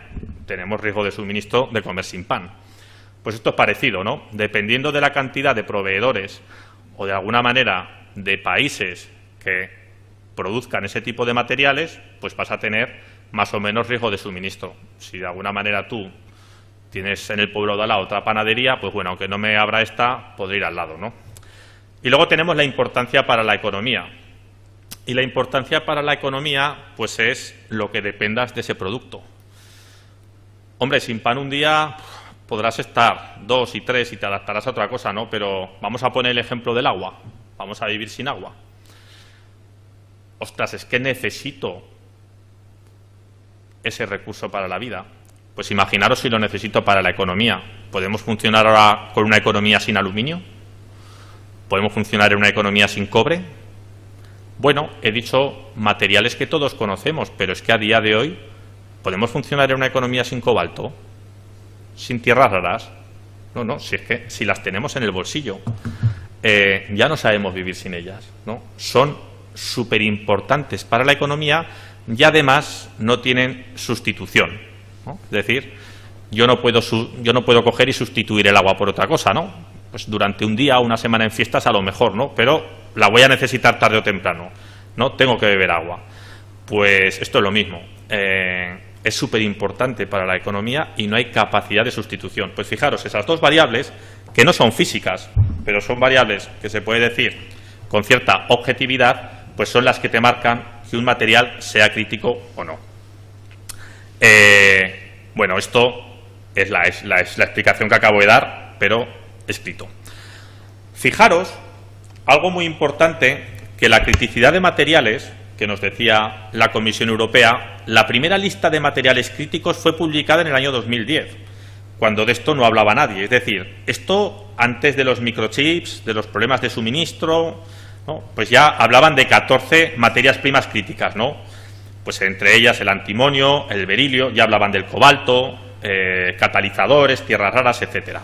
Tenemos riesgo de suministro de comer sin pan. Pues esto es parecido, ¿no? Dependiendo de la cantidad de proveedores o de alguna manera de países que produzcan ese tipo de materiales, pues vas a tener más o menos riesgo de suministro. Si de alguna manera tú tienes en el pueblo de al lado otra panadería, pues bueno, aunque no me abra esta, podré ir al lado, ¿no? Y luego tenemos la importancia para la economía. Y la importancia para la economía, pues es lo que dependas de ese producto. Hombre, sin pan un día podrás estar 2 y 3 y te adaptarás a otra cosa, ¿no? Pero vamos a poner el ejemplo del agua. Vamos a vivir sin agua. Ostras, es que necesito ese recurso para la vida. Pues imaginaros si lo necesito para la economía. ¿Podemos funcionar ahora con una economía sin aluminio? ¿Podemos funcionar en una economía sin cobre? Bueno, he dicho materiales que todos conocemos, pero es que a día de hoy ¿podemos funcionar en una economía sin cobalto? ¿Sin tierras raras? No, si es que si las tenemos en el bolsillo, ya no sabemos vivir sin ellas, ¿no? Son súper importantes para la economía y además no tienen sustitución, ¿no? Es decir, yo no puedo coger y sustituir el agua por otra cosa, ¿no? Pues durante un día o una semana en fiestas a lo mejor, ¿no? Pero la voy a necesitar tarde o temprano, ¿no? Tengo que beber agua. Pues esto es lo mismo. Es súper importante para la economía y no hay capacidad de sustitución. Pues fijaros, esas dos variables, que no son físicas, pero son variables que se puede decir con cierta objetividad, pues son las que te marcan que un material sea crítico o no. Bueno, esto es la explicación que acabo de dar, pero escrito. Fijaros, algo muy importante, que la criticidad de materiales, que nos decía la Comisión Europea, la primera lista de materiales críticos fue publicada en el año 2010, cuando de esto no hablaba nadie. Es decir, esto antes de los microchips, de los problemas de suministro, ¿no? Pues ya hablaban de 14 materias primas críticas, ¿no? Pues entre ellas el antimonio, el berilio, ya hablaban del cobalto, catalizadores, tierras raras, etcétera.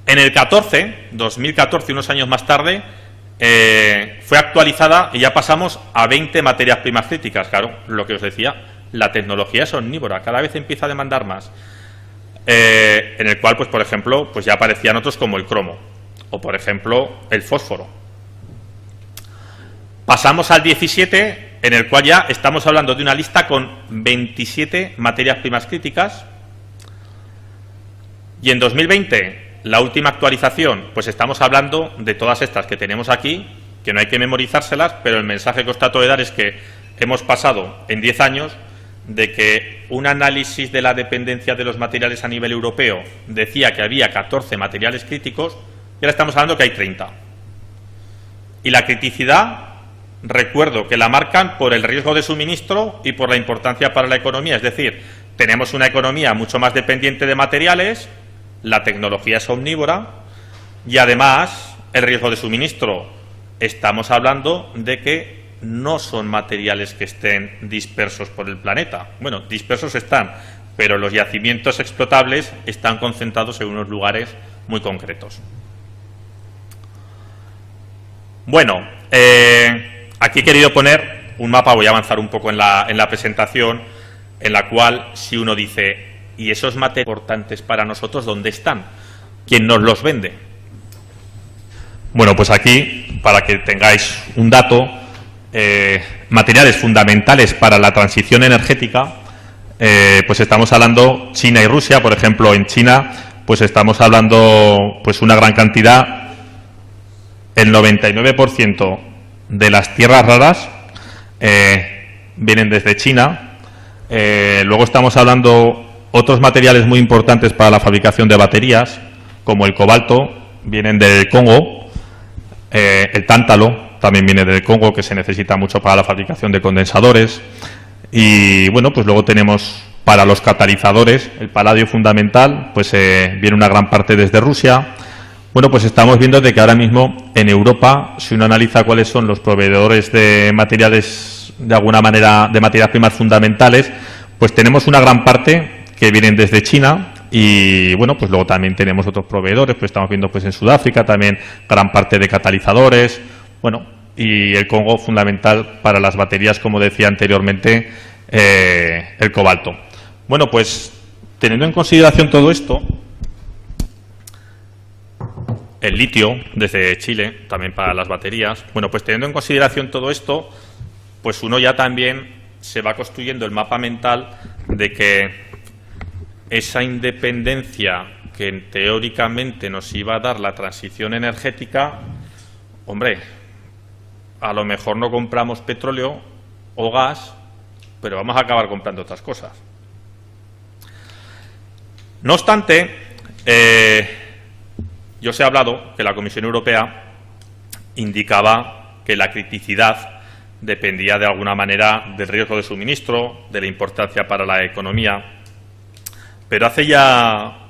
En el 2014, unos años más tarde, fue actualizada y ya pasamos a 20 materias primas críticas. Claro, lo que os decía, la tecnología es omnívora, cada vez empieza a demandar más. En el cual, pues por ejemplo, pues ya aparecían otros como el cromo o, por ejemplo, el fósforo. Pasamos al 17, en el cual ya estamos hablando de una lista con 27 materias primas críticas. Y en 2020... la última actualización, pues estamos hablando de todas estas que tenemos aquí, que no hay que memorizárselas, pero el mensaje que os trato de dar es que hemos pasado en 10 años de que un análisis de la dependencia de los materiales a nivel europeo decía que había 14 materiales críticos y ahora estamos hablando que hay 30. Y la criticidad, recuerdo que la marcan por el riesgo de suministro y por la importancia para la economía, es decir, tenemos una economía mucho más dependiente de materiales. La tecnología es omnívora y además el riesgo de suministro. Estamos hablando de que no son materiales que estén dispersos por el planeta. Bueno, dispersos están, pero los yacimientos explotables están concentrados en unos lugares muy concretos. Bueno, aquí he querido poner un mapa, voy a avanzar un poco en la presentación, en la cual si uno dice, ¿y esos materiales importantes para nosotros dónde están? ¿Quién nos los vende? Bueno, pues aquí, para que tengáis un dato, materiales fundamentales para la transición energética, pues estamos hablando China y Rusia. Por ejemplo, en China pues estamos hablando pues una gran cantidad, el 99% de las tierras raras vienen desde China. Luego estamos hablando otros materiales muy importantes para la fabricación de baterías, como el cobalto, vienen del Congo, el tántalo también viene del Congo, que se necesita mucho para la fabricación de condensadores. Y bueno, pues luego tenemos para los catalizadores, el paladio fundamental, pues viene una gran parte desde Rusia. Bueno, pues estamos viendo de que ahora mismo en Europa, si uno analiza cuáles son los proveedores de materiales, de alguna manera, de materias primas fundamentales, pues tenemos una gran parte que vienen desde China. Y bueno, pues luego también tenemos otros proveedores, pues estamos viendo pues en Sudáfrica también gran parte de catalizadores, bueno, y el Congo fundamental para las baterías, como decía anteriormente, el cobalto. Bueno, pues teniendo en consideración todo esto, el litio desde Chile, también para las baterías, bueno, pues teniendo en consideración todo esto, pues uno ya también se va construyendo el mapa mental de que esa independencia que teóricamente nos iba a dar la transición energética, hombre, a lo mejor no compramos petróleo o gas, pero vamos a acabar comprando otras cosas. No obstante, yo os he hablado que la Comisión Europea indicaba que la criticidad dependía de alguna manera del riesgo de suministro, de la importancia para la economía, pero hace ya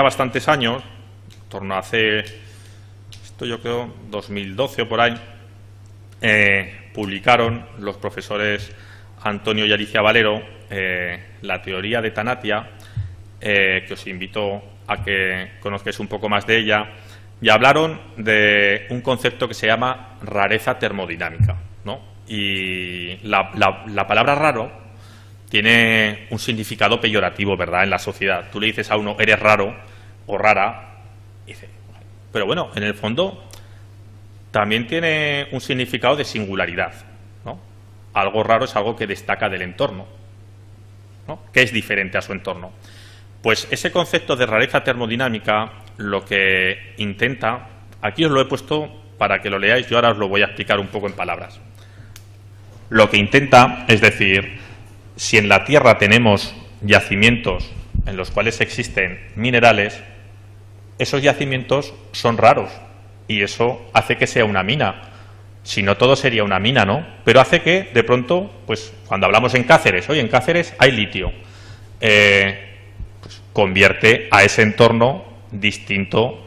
bastantes años, en torno a esto yo creo 2012 o por ahí, publicaron los profesores Antonio y Alicia Valero la teoría de Tanatia, que os invito a que conozcáis un poco más de ella, y hablaron de un concepto que se llama rareza termodinámica, ¿no? Y la palabra raro tiene un significado peyorativo, ¿verdad?, en la sociedad. Tú le dices a uno, eres raro o rara, y dice, pero bueno, en el fondo también tiene un significado de singularidad, ¿no? Algo raro es algo que destaca del entorno, ¿no?, que es diferente a su entorno. Pues ese concepto de rareza termodinámica lo que intenta, aquí os lo he puesto para que lo leáis, yo ahora os lo voy a explicar un poco en palabras. Lo que intenta es decir, si en la Tierra tenemos yacimientos en los cuales existen minerales, esos yacimientos son raros y eso hace que sea una mina. Si no, todo sería una mina, ¿no? Pero hace que, de pronto, pues cuando hablamos en Cáceres, oye, en Cáceres hay litio, pues convierte a ese entorno distinto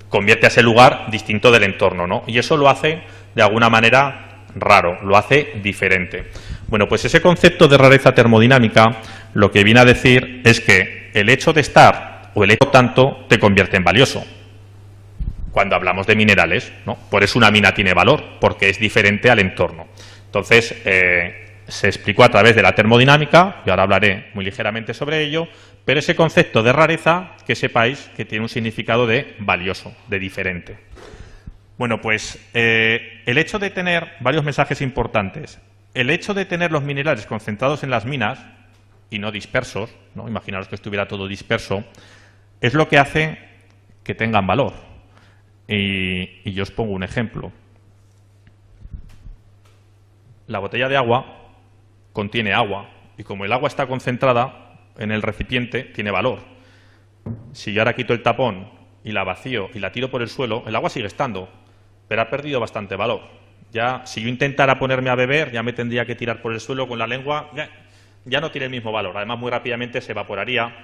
convierte a ese lugar distinto del entorno, ¿no? Y eso lo hace, de alguna manera, raro, lo hace diferente. Bueno, pues ese concepto de rareza termodinámica lo que viene a decir es que el hecho de estar o el hecho tanto te convierte en valioso. Cuando hablamos de minerales, ¿no? Por eso una mina tiene valor, porque es diferente al entorno. Entonces, se explicó a través de la termodinámica, y ahora hablaré muy ligeramente sobre ello, pero ese concepto de rareza, que sepáis que tiene un significado de valioso, de diferente. Bueno, pues el hecho de tener varios mensajes importantes, el hecho de tener los minerales concentrados en las minas y no dispersos, ¿no? Imaginaros que estuviera todo disperso, es lo que hace que tengan valor. Y yo os pongo un ejemplo. La botella de agua contiene agua y como el agua está concentrada en el recipiente, tiene valor. Si yo ahora quito el tapón y la vacío y la tiro por el suelo, el agua sigue estando, pero ha perdido bastante valor. Ya, si yo intentara ponerme a beber, ya me tendría que tirar por el suelo con la lengua, ya no tiene el mismo valor. Además, muy rápidamente se evaporaría.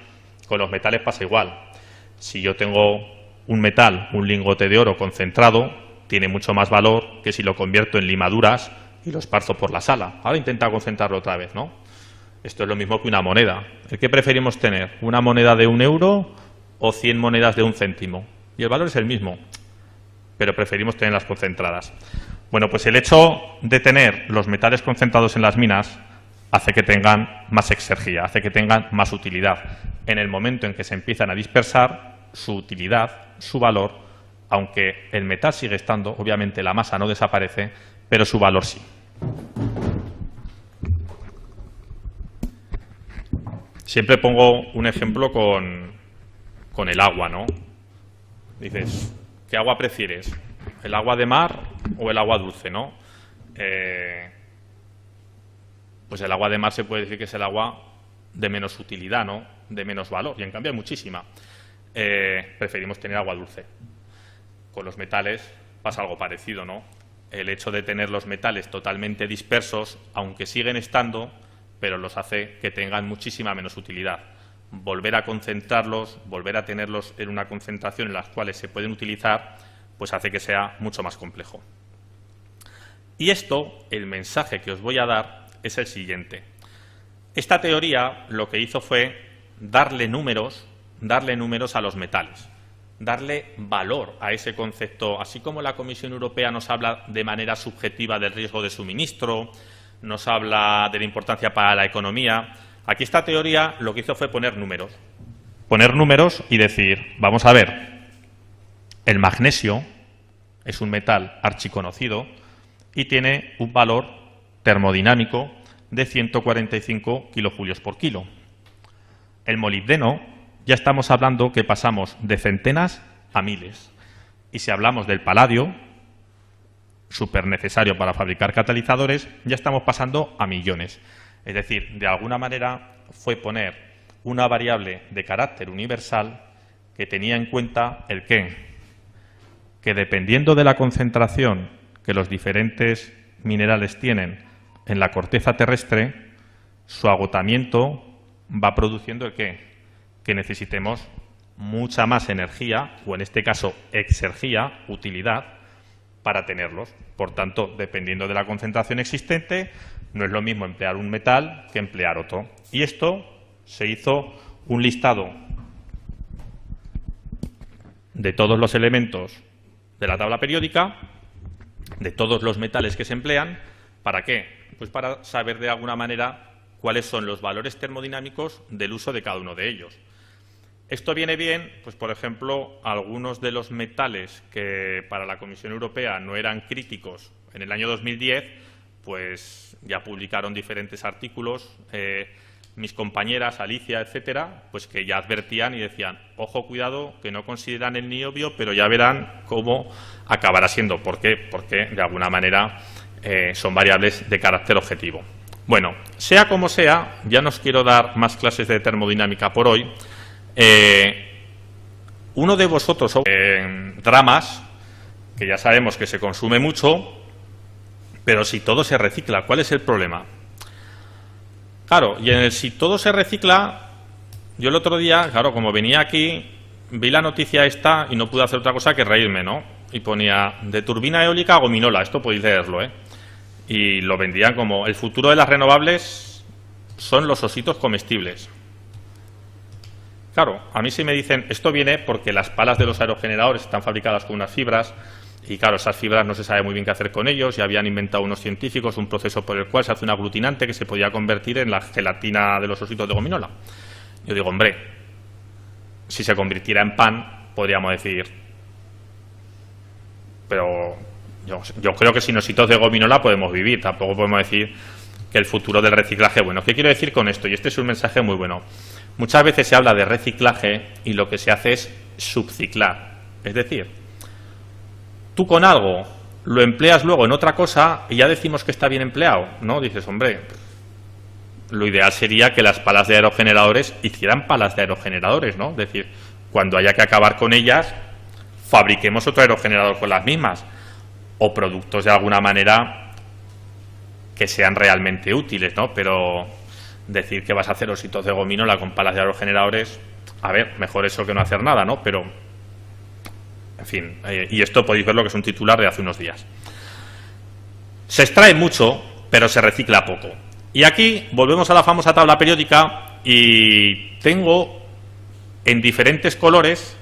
Con los metales pasa igual. Si yo tengo un metal, un lingote de oro concentrado, tiene mucho más valor que si lo convierto en limaduras y lo esparzo por la sala. Ahora intenta concentrarlo otra vez, ¿no? Esto es lo mismo que una moneda. ¿Qué preferimos tener? ¿Una moneda de 1 euro o 100 monedas de 1 céntimo? Y el valor es el mismo. pero preferimos tenerlas concentradas. Bueno, pues el hecho de tener los metales concentrados en las minas hace que tengan más exergia, hace que tengan más utilidad. En el momento en que se empiezan a dispersar, su utilidad, su valor, aunque el metal sigue estando, obviamente la masa no desaparece, pero su valor sí. Siempre pongo un ejemplo con el agua, ¿no? Dices, ¿qué agua prefieres? ¿El agua de mar o el agua dulce, no? Pues el agua de mar se puede decir que es el agua de menos utilidad, ¿no? De menos valor, y en cambio hay muchísima. Preferimos tener agua dulce. Con los metales pasa algo parecido, ¿no? El hecho de tener los metales totalmente dispersos, aunque siguen estando, pero los hace que tengan muchísima menos utilidad. Volver a concentrarlos, volver a tenerlos en una concentración en la cual se pueden utilizar, pues hace que sea mucho más complejo. Y esto, el mensaje que os voy a dar, es el siguiente. Esta teoría lo que hizo fue darle números a los metales, darle valor a ese concepto, así como la Comisión Europea nos habla de manera subjetiva del riesgo de suministro, nos habla de la importancia para la economía. Aquí esta teoría lo que hizo fue poner números y decir, vamos a ver, el magnesio es un metal archiconocido y tiene un valor termodinámico de 145 kilojulios por kilo. El molibdeno, ya estamos hablando que pasamos de centenas a miles. Y si hablamos del paladio, súper necesario para fabricar catalizadores, ya estamos pasando a millones. Es decir, de alguna manera fue poner una variable de carácter universal que tenía en cuenta el qué, que dependiendo de la concentración que los diferentes minerales tienen en la corteza terrestre, su agotamiento va produciendo el qué, que necesitemos mucha más energía, o en este caso exergia, utilidad, para tenerlos. Por tanto, dependiendo de la concentración existente, no es lo mismo emplear un metal que emplear otro. Y esto se hizo un listado de todos los elementos de la tabla periódica, de todos los metales que se emplean. ¿Para qué? Pues para saber de alguna manera cuáles son los valores termodinámicos del uso de cada uno de ellos. Esto viene bien, pues por ejemplo, algunos de los metales que para la Comisión Europea no eran críticos en el año 2010, pues ya publicaron diferentes artículos, mis compañeras, Alicia, etcétera, pues que ya advertían y decían, ojo, cuidado, que no consideran el niobio, pero ya verán cómo acabará siendo. ¿Por qué? Porque de alguna manera son variables de carácter objetivo. Bueno, sea como sea, ya no os quiero dar más clases de termodinámica por hoy. Uno de vosotros, dramas, que ya sabemos que se consume mucho, pero si todo se recicla, ¿cuál es el problema? Claro, y en el si todo se recicla, yo el otro día, claro, como venía aquí, vi la noticia esta y no pude hacer otra cosa que reírme, ¿no? Y ponía, de turbina eólica a gominola, esto podéis leerlo, ¿eh? Y lo vendían como, el futuro de las renovables son los ositos comestibles. Claro, a mí sí me dicen, esto viene porque las palas de los aerogeneradores están fabricadas con unas fibras y claro, esas fibras no se sabe muy bien qué hacer con ellos y habían inventado unos científicos un proceso por el cual se hace un aglutinante que se podía convertir en la gelatina de los ositos de gominola. Yo digo, hombre, si se convirtiera en pan, podríamos decir, pero yo creo que sin ositos de gominola podemos vivir, tampoco podemos decir que el futuro del reciclaje, bueno, ¿qué quiero decir con esto? Y este es un mensaje muy bueno. Muchas veces se habla de reciclaje y lo que se hace es subciclar. Es decir, tú con algo lo empleas luego en otra cosa y ya decimos que está bien empleado, ¿no? Dices, hombre, lo ideal sería que las palas de aerogeneradores hicieran palas de aerogeneradores, ¿no? Es decir, cuando haya que acabar con ellas, fabriquemos otro aerogenerador con las mismas o productos de alguna manera que sean realmente útiles, ¿no? Pero decir que vas a hacer ositos de gominola con palas de aerogeneradores, a ver, mejor eso que no hacer nada, ¿no? Pero, en fin, y esto podéis verlo que es un titular de hace unos días. Se extrae mucho, pero se recicla poco. Y aquí volvemos a la famosa tabla periódica y tengo en diferentes colores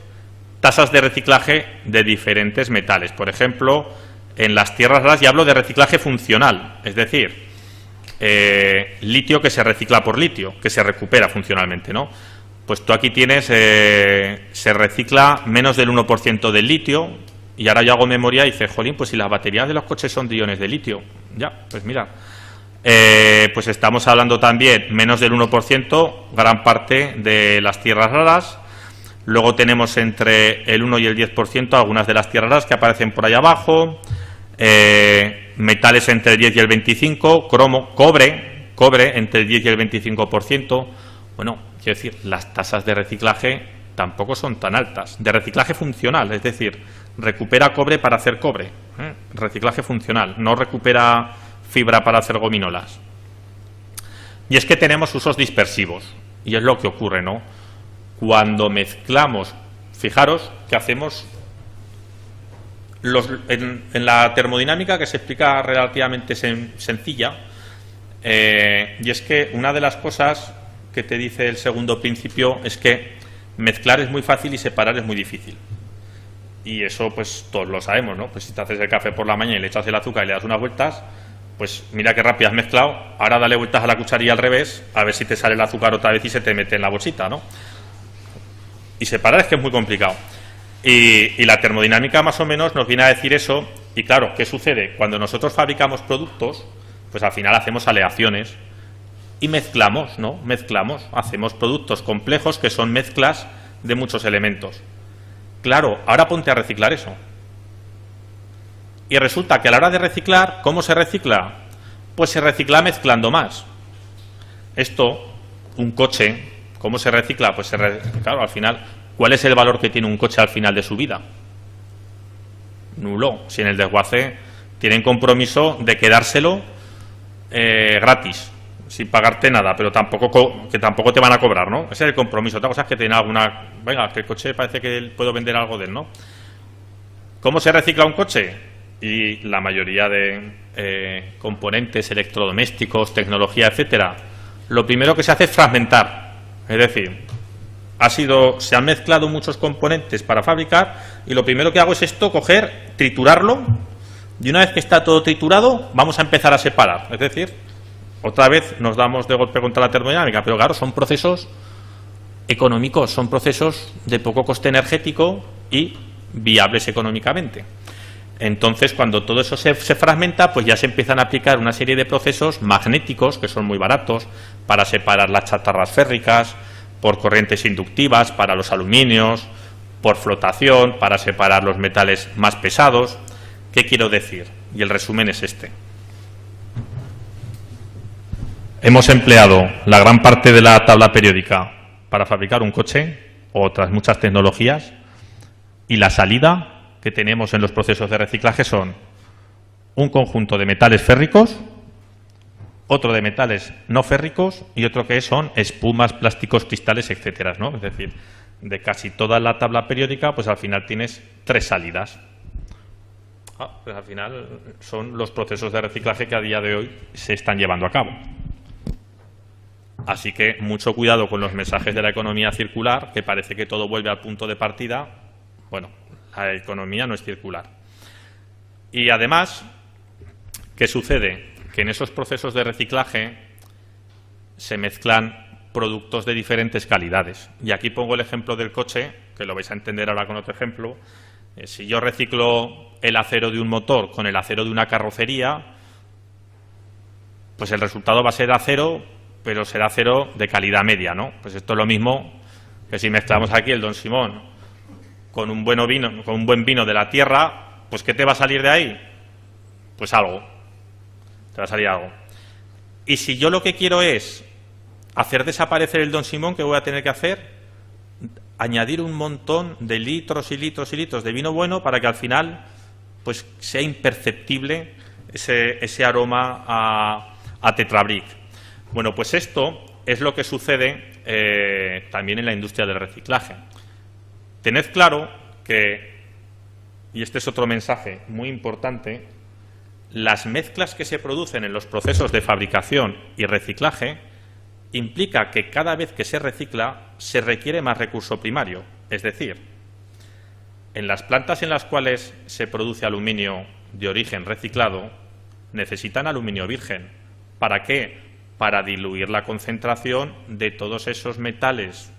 tasas de reciclaje de diferentes metales. Por ejemplo, en las tierras raras ya hablo de reciclaje funcional, es decir, litio que se recicla por litio, que se recupera funcionalmente, ¿no? Pues tú aquí tienes, se recicla menos del 1% del litio, y ahora yo hago memoria y dice, jolín, pues si las baterías de los coches son de iones de litio, ya, pues mira, pues estamos hablando también menos del 1%, gran parte de las tierras raras. Luego tenemos entre el 1 y el 10% algunas de las tierras raras que aparecen por ahí abajo, metales entre el 10 y el 25%, cromo, cobre entre el 10 y el 25%. Bueno, quiero decir, las tasas de reciclaje tampoco son tan altas. De reciclaje funcional, es decir, recupera cobre para hacer cobre. Reciclaje funcional, no recupera fibra para hacer gominolas. Y es que tenemos usos dispersivos, y es lo que ocurre, ¿no? Cuando mezclamos, fijaros que hacemos en la termodinámica, que se explica relativamente sencilla, y es que una de las cosas que te dice el segundo principio es que mezclar es muy fácil y separar es muy difícil. Y eso pues todos lo sabemos, ¿no? Pues si te haces el café por la mañana y le echas el azúcar y le das unas vueltas, pues mira qué rápido has mezclado, ahora dale vueltas a la cucharilla al revés, a ver si te sale el azúcar otra vez y se te mete en la bolsita, ¿no? Y separar es que es muy complicado. Y la termodinámica más o menos nos viene a decir eso. Y claro, ¿qué sucede? Cuando nosotros fabricamos productos, pues al final hacemos aleaciones y mezclamos, ¿no? Mezclamos, hacemos productos complejos que son mezclas de muchos elementos. Claro, ahora ponte a reciclar eso. Y resulta que a la hora de reciclar, ¿cómo se recicla? Pues se recicla mezclando más. Esto, un coche, ¿cómo se recicla? Pues claro, al final, ¿cuál es el valor que tiene un coche al final de su vida? Nulo. Si en el desguace tienen compromiso de quedárselo gratis, sin pagarte nada, pero que tampoco te van a cobrar, ¿no? Ese es el compromiso. Otra cosa es que tiene alguna... Venga, que el coche parece que puedo vender algo de él, ¿no? ¿Cómo se recicla un coche? Y la mayoría de componentes electrodomésticos, tecnología, etcétera, lo primero que se hace es fragmentar. Es decir, se han mezclado muchos componentes para fabricar y lo primero que hago es coger, triturarlo, y una vez que está todo triturado, vamos a empezar a separar. Es decir, otra vez nos damos de golpe contra la termodinámica, pero claro, son procesos económicos, son procesos de poco coste energético y viables económicamente. Entonces, cuando todo eso se fragmenta, pues ya se empiezan a aplicar una serie de procesos magnéticos, que son muy baratos, para separar las chatarras férricas, por corrientes inductivas, para los aluminios, por flotación, para separar los metales más pesados. ¿Qué quiero decir? Y el resumen es este. Hemos empleado la gran parte de la tabla periódica para fabricar un coche o otras muchas tecnologías, y la salida que tenemos en los procesos de reciclaje son un conjunto de metales férricos, otro de metales no férricos y otro que son espumas, plásticos, cristales, etcétera, ¿no? Es decir, de casi toda la tabla periódica, pues al final tienes 3 salidas. Pues al final son los procesos de reciclaje que a día de hoy se están llevando a cabo. Así que mucho cuidado con los mensajes de la economía circular, que parece que todo vuelve al punto de partida. Bueno, la economía no es circular. Y además, ¿qué sucede? Que en esos procesos de reciclaje se mezclan productos de diferentes calidades. Y aquí pongo el ejemplo del coche, que lo vais a entender ahora con otro ejemplo. Si yo reciclo el acero de un motor con el acero de una carrocería, pues el resultado va a ser acero, pero será acero de calidad media, ¿no? Pues esto es lo mismo que si mezclamos aquí el Don Simón con un buen vino de la tierra, pues ¿qué te va a salir de ahí? Pues algo. Te va a salir algo. Y si yo lo que quiero es hacer desaparecer el Don Simón, ¿qué voy a tener que hacer? Añadir un montón de litros y litros y litros de vino bueno para que al final pues sea imperceptible ese aroma a Tetrabric. Bueno, pues esto es lo que sucede también en la industria del reciclaje. Tened claro que, y este es otro mensaje muy importante, las mezclas que se producen en los procesos de fabricación y reciclaje implica que cada vez que se recicla se requiere más recurso primario. Es decir, en las plantas en las cuales se produce aluminio de origen reciclado, necesitan aluminio virgen. ¿Para qué? Para diluir la concentración de todos esos metales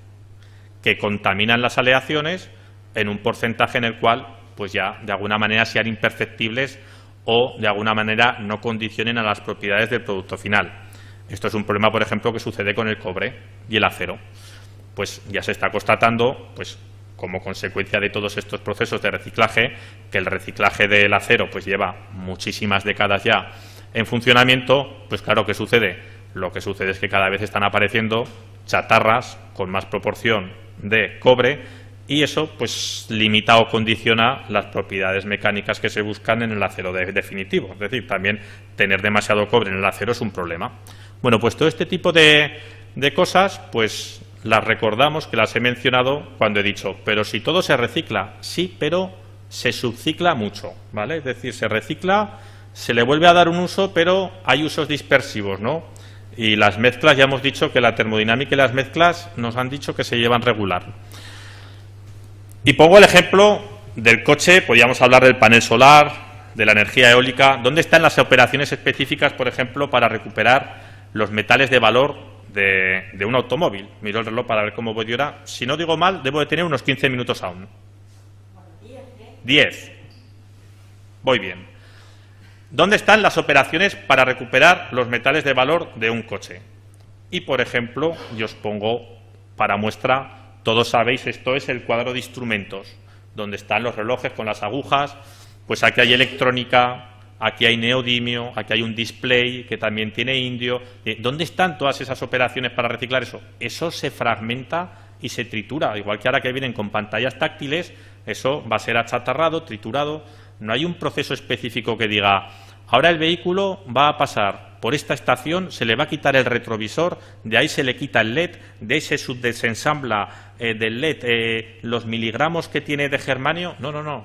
que contaminan las aleaciones en un porcentaje en el cual pues ya de alguna manera sean imperceptibles o de alguna manera no condicionen a las propiedades del producto final. Esto es un problema, por ejemplo, que sucede con el cobre y el acero. Pues ya se está constatando, pues como consecuencia de todos estos procesos de reciclaje, que el reciclaje del acero pues lleva muchísimas décadas ya en funcionamiento. Pues claro, ¿qué sucede? Lo que sucede es que cada vez están apareciendo chatarras con más proporción de cobre y eso pues limita o condiciona las propiedades mecánicas que se buscan en el acero definitivo. Es decir, también tener demasiado cobre en el acero es un problema. Bueno, pues todo este tipo de cosas pues las recordamos, que las he mencionado cuando he dicho, pero si todo se recicla, sí, pero se subcicla mucho, ¿vale? Es decir, se recicla, se le vuelve a dar un uso, pero hay usos dispersivos, ¿no? Y las mezclas, ya hemos dicho que la termodinámica y las mezclas nos han dicho que se llevan regular. Y pongo el ejemplo del coche, podríamos hablar del panel solar, de la energía eólica. ¿Dónde están las operaciones específicas, por ejemplo, para recuperar los metales de valor de un automóvil? Miro el reloj para ver cómo voy de hora. Si no digo mal, debo de tener unos 15 minutos aún. 10. Voy bien. ¿Dónde están las operaciones para recuperar los metales de valor de un coche? Y, por ejemplo, yo os pongo para muestra, todos sabéis, esto es el cuadro de instrumentos, donde están los relojes con las agujas. Pues aquí hay electrónica, aquí hay neodimio, aquí hay un display que también tiene indio. ¿Dónde están todas esas operaciones para reciclar eso? Eso se fragmenta y se tritura, igual que ahora que vienen con pantallas táctiles, eso va a ser achatarrado, triturado. No hay un proceso específico que diga, ahora el vehículo va a pasar por esta estación, se le va a quitar el retrovisor, de ahí se le quita el LED, de ahí se desensambla del LED los miligramos que tiene de germanio. No,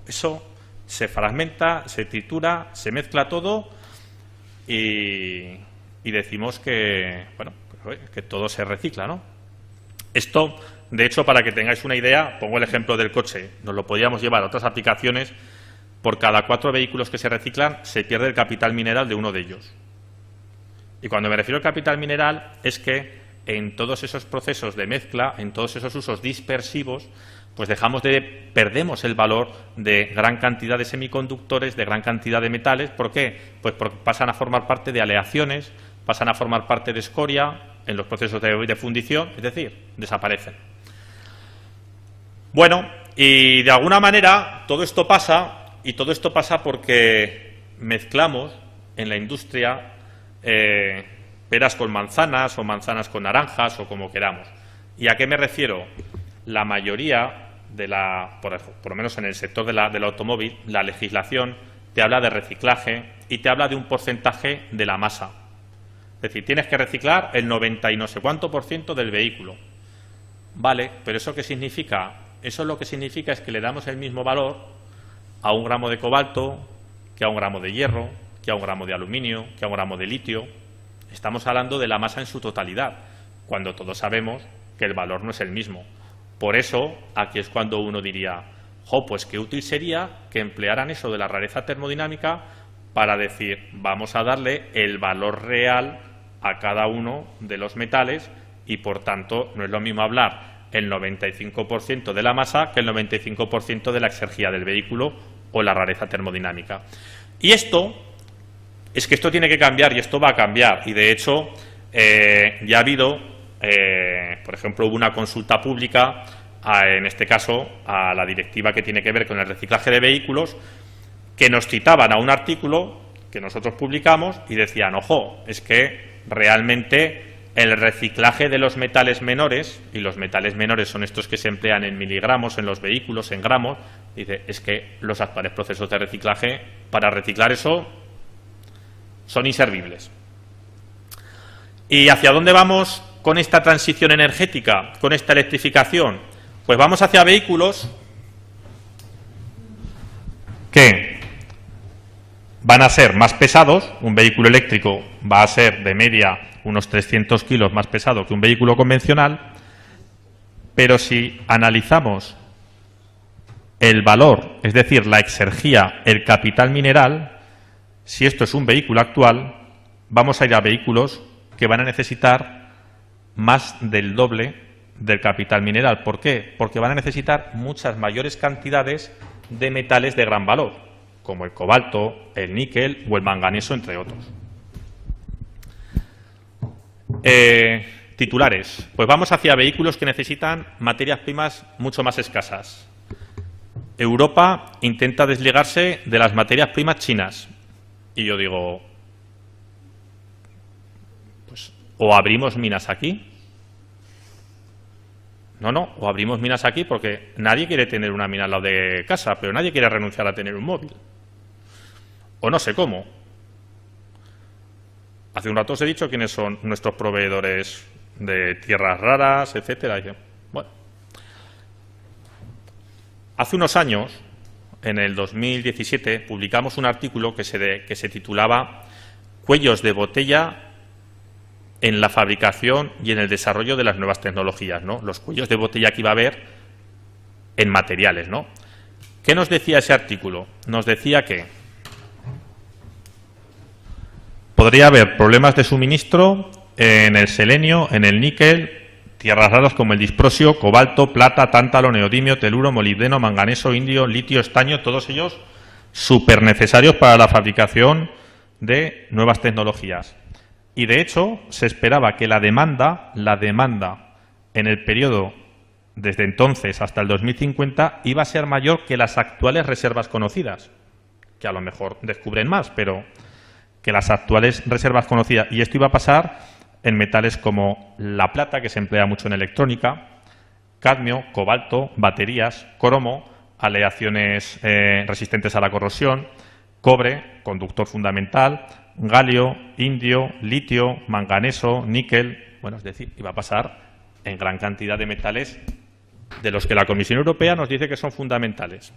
eso se fragmenta, se tritura, se mezcla todo y decimos que, bueno, que todo se recicla, ¿no? Esto, de hecho, para que tengáis una idea, pongo el ejemplo del coche, nos lo podríamos llevar a otras aplicaciones. Por cada 4 vehículos que se reciclan, se pierde el capital mineral de uno de ellos. Y cuando me refiero al capital mineral, es que en todos esos procesos de mezcla, en todos esos usos dispersivos, pues perdemos el valor de gran cantidad de semiconductores, de gran cantidad de metales. ¿Por qué? Pues porque pasan a formar parte de aleaciones, pasan a formar parte de escoria en los procesos de fundición, es decir, desaparecen. Bueno, y de alguna manera todo esto pasa, y todo esto pasa porque mezclamos en la industria peras con manzanas o manzanas con naranjas o como queramos. ¿Y a qué me refiero? La mayoría por lo menos en el sector del automóvil, la legislación te habla de reciclaje y te habla de un porcentaje de la masa. Es decir, tienes que reciclar el 90 y no sé cuánto % del vehículo. Vale, pero ¿eso qué significa? Eso lo que significa es que le damos el mismo valor a 1 gramo de cobalto, que a 1 gramo de hierro, que a 1 gramo de aluminio, que a 1 gramo de litio. Estamos hablando de la masa en su totalidad, cuando todos sabemos que el valor no es el mismo. Por eso, aquí es cuando uno diría, pues qué útil sería que emplearan eso de la rareza termodinámica para decir, vamos a darle el valor real a cada uno de los metales y, por tanto, no es lo mismo hablar el 95% de la masa que el 95% de la exergia del vehículo o la rareza termodinámica. Y esto tiene que cambiar y esto va a cambiar. Y, de hecho, ya ha habido, por ejemplo, hubo una consulta pública, en este caso, a la directiva que tiene que ver con el reciclaje de vehículos, que nos citaban a un artículo que nosotros publicamos y decían, ojo, es que realmente el reciclaje de los metales menores, y los metales menores son estos que se emplean en miligramos en los vehículos, en gramos, dice, es que los actuales procesos de reciclaje, para reciclar eso, son inservibles. ¿Y hacia dónde vamos con esta transición energética, con esta electrificación? Pues vamos hacia vehículos que van a ser más pesados. Un vehículo eléctrico va a ser de media unos 300 kilos más pesado que un vehículo convencional, pero si analizamos el valor, es decir, la exergía, el capital mineral, si esto es un vehículo actual, vamos a ir a vehículos que van a necesitar más del doble del capital mineral. ¿Por qué? Porque van a necesitar muchas mayores cantidades de metales de gran valor, como el cobalto, el níquel o el manganeso, entre otros. Titulares. Pues vamos hacia vehículos que necesitan materias primas mucho más escasas. Europa intenta desligarse de las materias primas chinas. Y yo digo, pues o abrimos minas aquí. No, o abrimos minas aquí porque nadie quiere tener una mina al lado de casa, pero nadie quiere renunciar a tener un móvil. O no sé cómo. Hace un rato os he dicho quiénes son nuestros proveedores de tierras raras, etcétera. Y, bueno, hace unos años, en el 2017, publicamos un artículo que se titulaba Cuellos de botella en la fabricación y en el desarrollo de las nuevas tecnologías, ¿no? Los cuellos de botella que iba a haber en materiales, ¿no? ¿Qué nos decía ese artículo? Nos decía que podría haber problemas de suministro en el selenio, en el níquel, tierras raras como el disprosio, cobalto, plata, tántalo, neodimio, teluro, molibdeno, manganeso, indio, litio, estaño, todos ellos súper necesarios para la fabricación de nuevas tecnologías. Y de hecho se esperaba que la demanda en el periodo desde entonces hasta el 2050 iba a ser mayor que las actuales reservas conocidas, que a lo mejor descubren más, pero que las actuales reservas conocidas. Y esto iba a pasar en metales como la plata, que se emplea mucho en electrónica, cadmio, cobalto, baterías, cromo, aleaciones resistentes a la corrosión, cobre, conductor fundamental, galio, indio, litio, manganeso, níquel. Bueno, es decir, iba a pasar en gran cantidad de metales de los que la Comisión Europea nos dice que son fundamentales.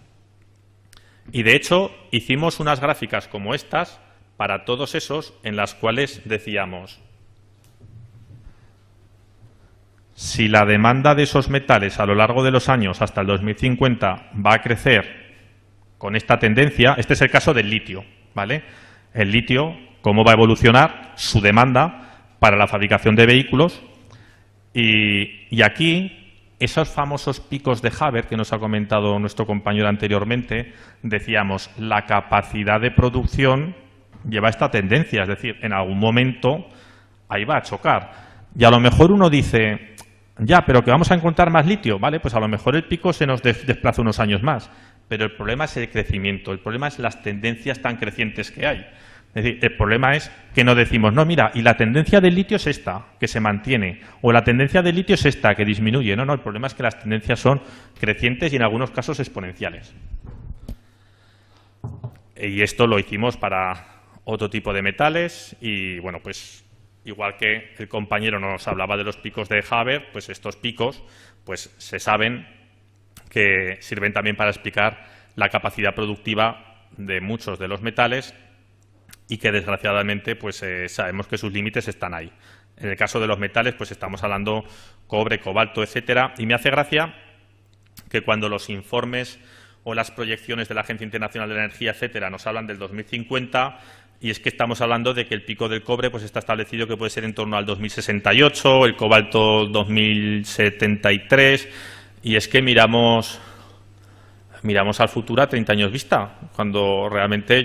Y de hecho, hicimos unas gráficas como estas para todos esos en las cuales decíamos: si la demanda de esos metales a lo largo de los años hasta el 2050 va a crecer con esta tendencia, este es el caso del litio, ¿vale? El litio, cómo va a evolucionar su demanda para la fabricación de vehículos. Y aquí, esos famosos picos de Haber que nos ha comentado nuestro compañero anteriormente, decíamos, la capacidad de producción lleva esta tendencia, es decir, en algún momento ahí va a chocar. Y a lo mejor uno dice, ya, pero que vamos a encontrar más litio, ¿vale? Pues a lo mejor el pico se nos desplaza unos años más. Pero el problema es el crecimiento, el problema es las tendencias tan crecientes que hay. Es decir, el problema es que no decimos, no, mira, y la tendencia del litio es esta, que se mantiene, o la tendencia del litio es esta, que disminuye. No, el problema es que las tendencias son crecientes y en algunos casos exponenciales. Y esto lo hicimos para otro tipo de metales y, bueno, pues igual que el compañero nos hablaba de los picos de Haber, pues estos picos pues se saben que sirven también para explicar la capacidad productiva de muchos de los metales y que desgraciadamente pues sabemos que sus límites están ahí. En el caso de los metales pues estamos hablando cobre, cobalto, etcétera, y me hace gracia que cuando los informes o las proyecciones de la Agencia Internacional de la Energía, etcétera, nos hablan del 2050, y es que estamos hablando de que el pico del cobre pues está establecido que puede ser en torno al 2068, el cobalto 2073, y es que miramos al futuro a 30 años vista, cuando realmente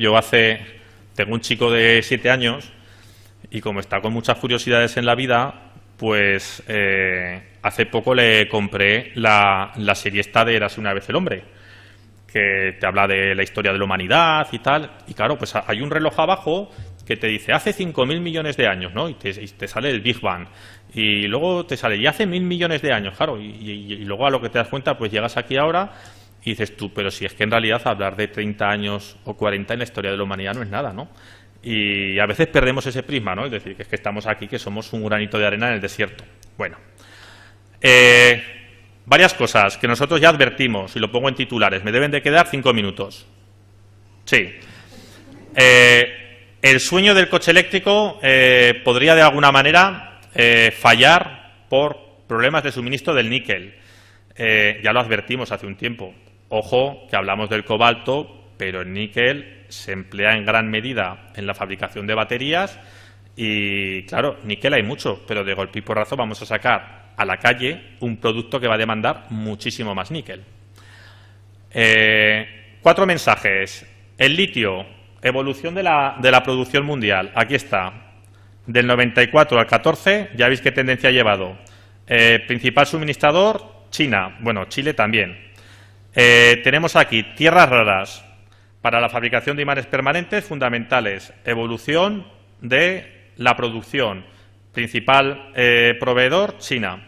tengo un chico de 7 años y como está con muchas curiosidades en la vida, pues hace poco le compré la serie esta de Érase una vez el hombre, que te habla de la historia de la humanidad y tal, y claro, pues hay un reloj abajo que te dice hace 5.000 millones de años, ¿no? Y te sale el Big Bang, y luego te sale y hace 1.000 millones de años, claro, y luego a lo que te das cuenta, pues llegas aquí ahora y dices tú, pero si es que en realidad hablar de 30 años o 40 en la historia de la humanidad no es nada, ¿no? Y a veces perdemos ese prisma, ¿no? Es decir, que es que estamos aquí, que somos un granito de arena en el desierto. Bueno, varias cosas que nosotros ya advertimos, y lo pongo en titulares. Me deben de quedar 5 minutos. Sí. El sueño del coche eléctrico podría de alguna manera fallar por problemas de suministro del níquel. Ya lo advertimos hace un tiempo. Ojo, que hablamos del cobalto, pero el níquel se emplea en gran medida en la fabricación de baterías y, claro, níquel hay mucho, pero de golpe y porrazo vamos a sacar a la calle un producto que va a demandar muchísimo más níquel. 4 mensajes. El litio, evolución de la producción mundial. Aquí está. Del 94 al 14, ya veis qué tendencia ha llevado. Principal suministrador, China. Bueno, Chile también. Tenemos aquí tierras raras para la fabricación de imanes permanentes fundamentales. Evolución de la producción. Principal proveedor, China.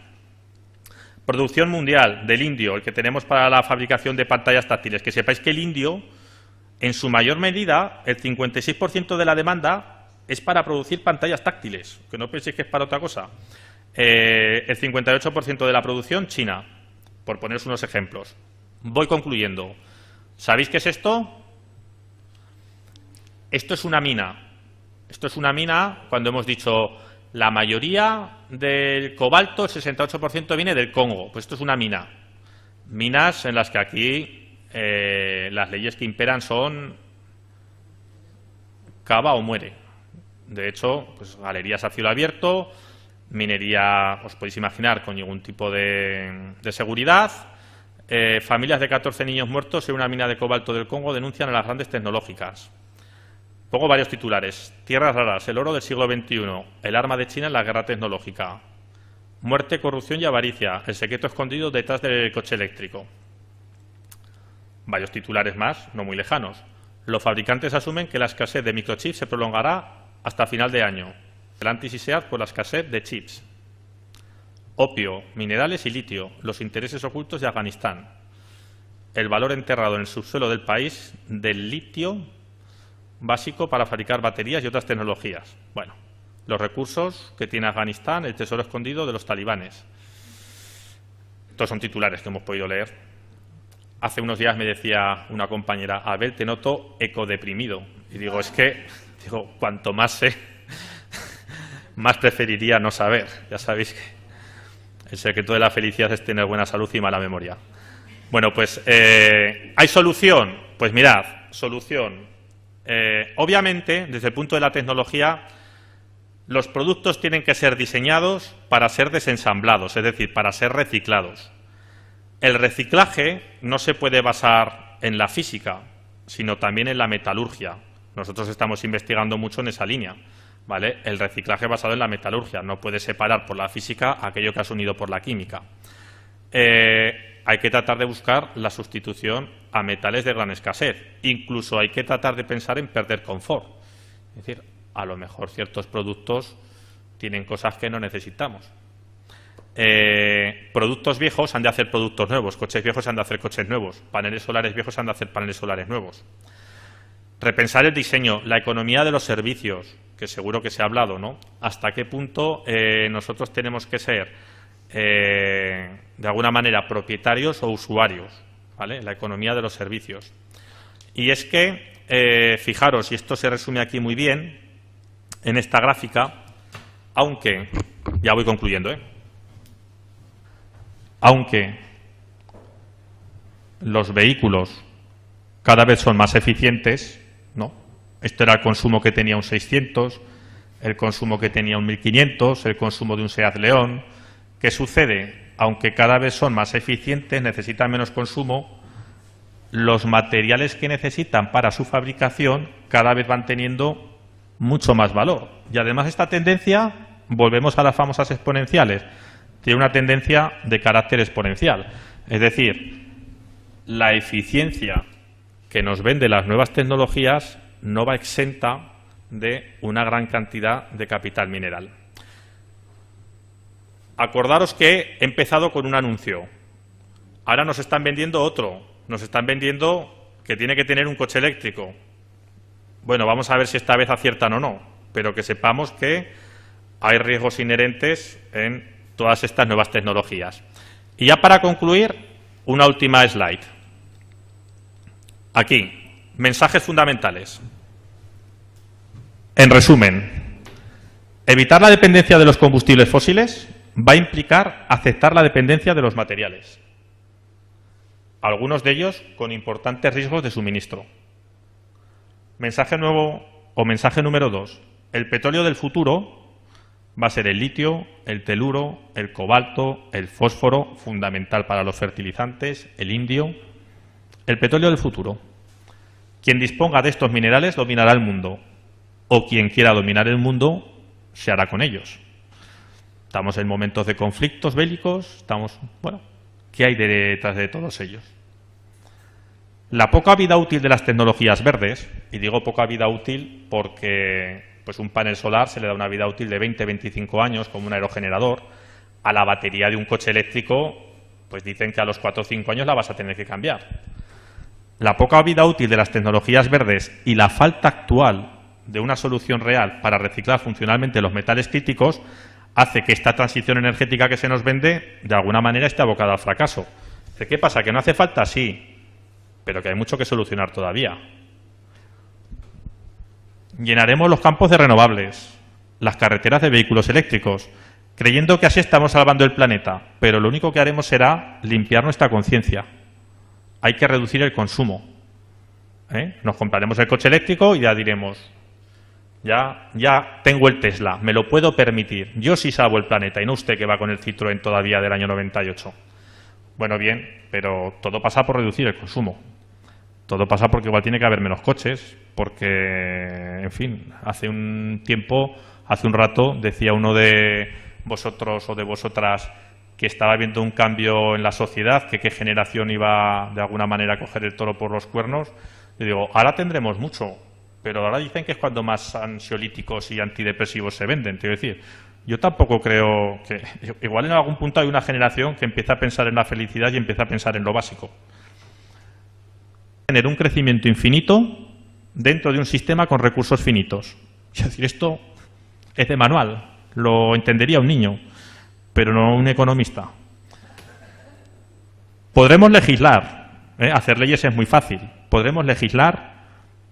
Producción mundial del indio, el que tenemos para la fabricación de pantallas táctiles. Que sepáis que el indio, en su mayor medida, el 56% de la demanda es para producir pantallas táctiles. Que no penséis que es para otra cosa. El 58% de la producción, China. Por poneros unos ejemplos. Voy concluyendo. ¿Sabéis qué es esto? Esto es una mina. Esto es una mina cuando hemos dicho la mayoría del cobalto, el 68% viene del Congo. Pues esto es una mina. Minas en las que aquí las leyes que imperan son cava o muere. De hecho, pues galerías a cielo abierto, minería, os podéis imaginar, con ningún tipo de seguridad. Familias de 14 niños muertos en una mina de cobalto del Congo denuncian a las grandes tecnológicas. Pongo varios titulares. Tierras raras, el oro del siglo XXI, el arma de China en la guerra tecnológica. Muerte, corrupción y avaricia, el secreto escondido detrás del coche eléctrico. Varios titulares más, no muy lejanos. Los fabricantes asumen que la escasez de microchips se prolongará hasta final de año. Stellantis y SEAT por la escasez de chips. Opio, minerales y litio, los intereses ocultos de Afganistán. El valor enterrado en el subsuelo del país del litio básico para fabricar baterías y otras tecnologías. Bueno, los recursos que tiene Afganistán, el tesoro escondido de los talibanes. Estos son titulares que hemos podido leer. Hace unos días me decía una compañera, Abel, te noto ecodeprimido. Y digo, es que, cuanto más sé, más preferiría no saber. Ya sabéis que el secreto de la felicidad es tener buena salud y mala memoria. Bueno, pues, ¿hay solución? Pues mirad, solución. Obviamente, desde el punto de la tecnología, los productos tienen que ser diseñados para ser desensamblados, es decir, para ser reciclados. El reciclaje no se puede basar en la física, sino también en la metalurgia. Nosotros estamos investigando mucho en esa línea, ¿vale? El reciclaje basado en la metalurgia. No puede separar por la física aquello que has unido por la química. Hay que tratar de buscar la sustitución a metales de gran escasez. Incluso hay que tratar de pensar en perder confort. Es decir, a lo mejor ciertos productos tienen cosas que no necesitamos. Productos viejos han de hacer productos nuevos, coches viejos han de hacer coches nuevos, paneles solares viejos han de hacer paneles solares nuevos. Repensar el diseño, la economía de los servicios, que seguro que se ha hablado, ¿no? Hasta qué punto nosotros tenemos que ser de alguna manera propietarios o usuarios, ¿vale? La economía de los servicios. Y es que, fijaros, y esto se resume aquí muy bien, en esta gráfica, aunque, ya voy concluyendo, aunque los vehículos cada vez son más eficientes, ¿no? Esto era el consumo que tenía un 600, el consumo que tenía un 1500, el consumo de un SEAT León. ¿Qué sucede? Aunque cada vez son más eficientes, necesitan menos consumo, los materiales que necesitan para su fabricación cada vez van teniendo mucho más valor. Y además esta tendencia, volvemos a las famosas exponenciales, tiene una tendencia de carácter exponencial. Es decir, la eficiencia que nos vende las nuevas tecnologías no va exenta de una gran cantidad de capital mineral. Acordaros que he empezado con un anuncio. Ahora nos están vendiendo otro. Nos están vendiendo que tiene que tener un coche eléctrico. Bueno, vamos a ver si esta vez aciertan o no, pero que sepamos que hay riesgos inherentes en todas estas nuevas tecnologías. Y ya para concluir, una última slide. Aquí, mensajes fundamentales. En resumen, evitar la dependencia de los combustibles fósiles va a implicar aceptar la dependencia de los materiales. algunos de ellos con importantes riesgos de suministro. Mensaje nuevo o mensaje número 2. El petróleo del futuro va a ser el litio, el teluro, el cobalto, el fósforo, fundamental para los fertilizantes, el indio. El petróleo del futuro. Quien disponga de estos minerales dominará el mundo, o quien quiera dominar el mundo se hará con ellos. Estamos en momentos de conflictos bélicos, bueno, ¿qué hay detrás de todos ellos? La poca vida útil de las tecnologías verdes, y digo poca vida útil porque pues un panel solar se le da una vida útil de 20-25 años como un aerogenerador. A la batería de un coche eléctrico, pues dicen que a los 4 o 5 años la vas a tener que cambiar. La poca vida útil de las tecnologías verdes y la falta actual de una solución real para reciclar funcionalmente los metales críticos hace que esta transición energética que se nos vende de alguna manera esté abocada al fracaso. ¿Qué pasa? ¿Que no hace falta? Sí, pero que hay mucho que solucionar todavía. Llenaremos los campos de renovables, las carreteras de vehículos eléctricos, creyendo que así estamos salvando el planeta, pero lo único que haremos será limpiar nuestra conciencia. Hay que reducir el consumo. Nos compraremos el coche eléctrico y ya diremos, ya tengo el Tesla, me lo puedo permitir, yo sí salvo el planeta y no usted que va con el Citroën todavía del año 98. Bueno, bien, pero todo pasa por reducir el consumo. Todo pasa porque igual tiene que haber menos coches, porque, en fin, hace un rato, decía uno de vosotros o de vosotras que estaba viendo un cambio en la sociedad, que qué generación iba de alguna manera a coger el toro por los cuernos. Yo digo, ahora tendremos mucho, pero ahora dicen que es cuando más ansiolíticos y antidepresivos se venden. Te quiero decir, yo tampoco creo que... Igual en algún punto hay una generación que empieza a pensar en la felicidad y empieza a pensar en lo básico. Tener un crecimiento infinito dentro de un sistema con recursos finitos. Es decir, esto es de manual, lo entendería un niño, pero no un economista. Podremos legislar, hacer leyes es muy fácil. Podremos legislar,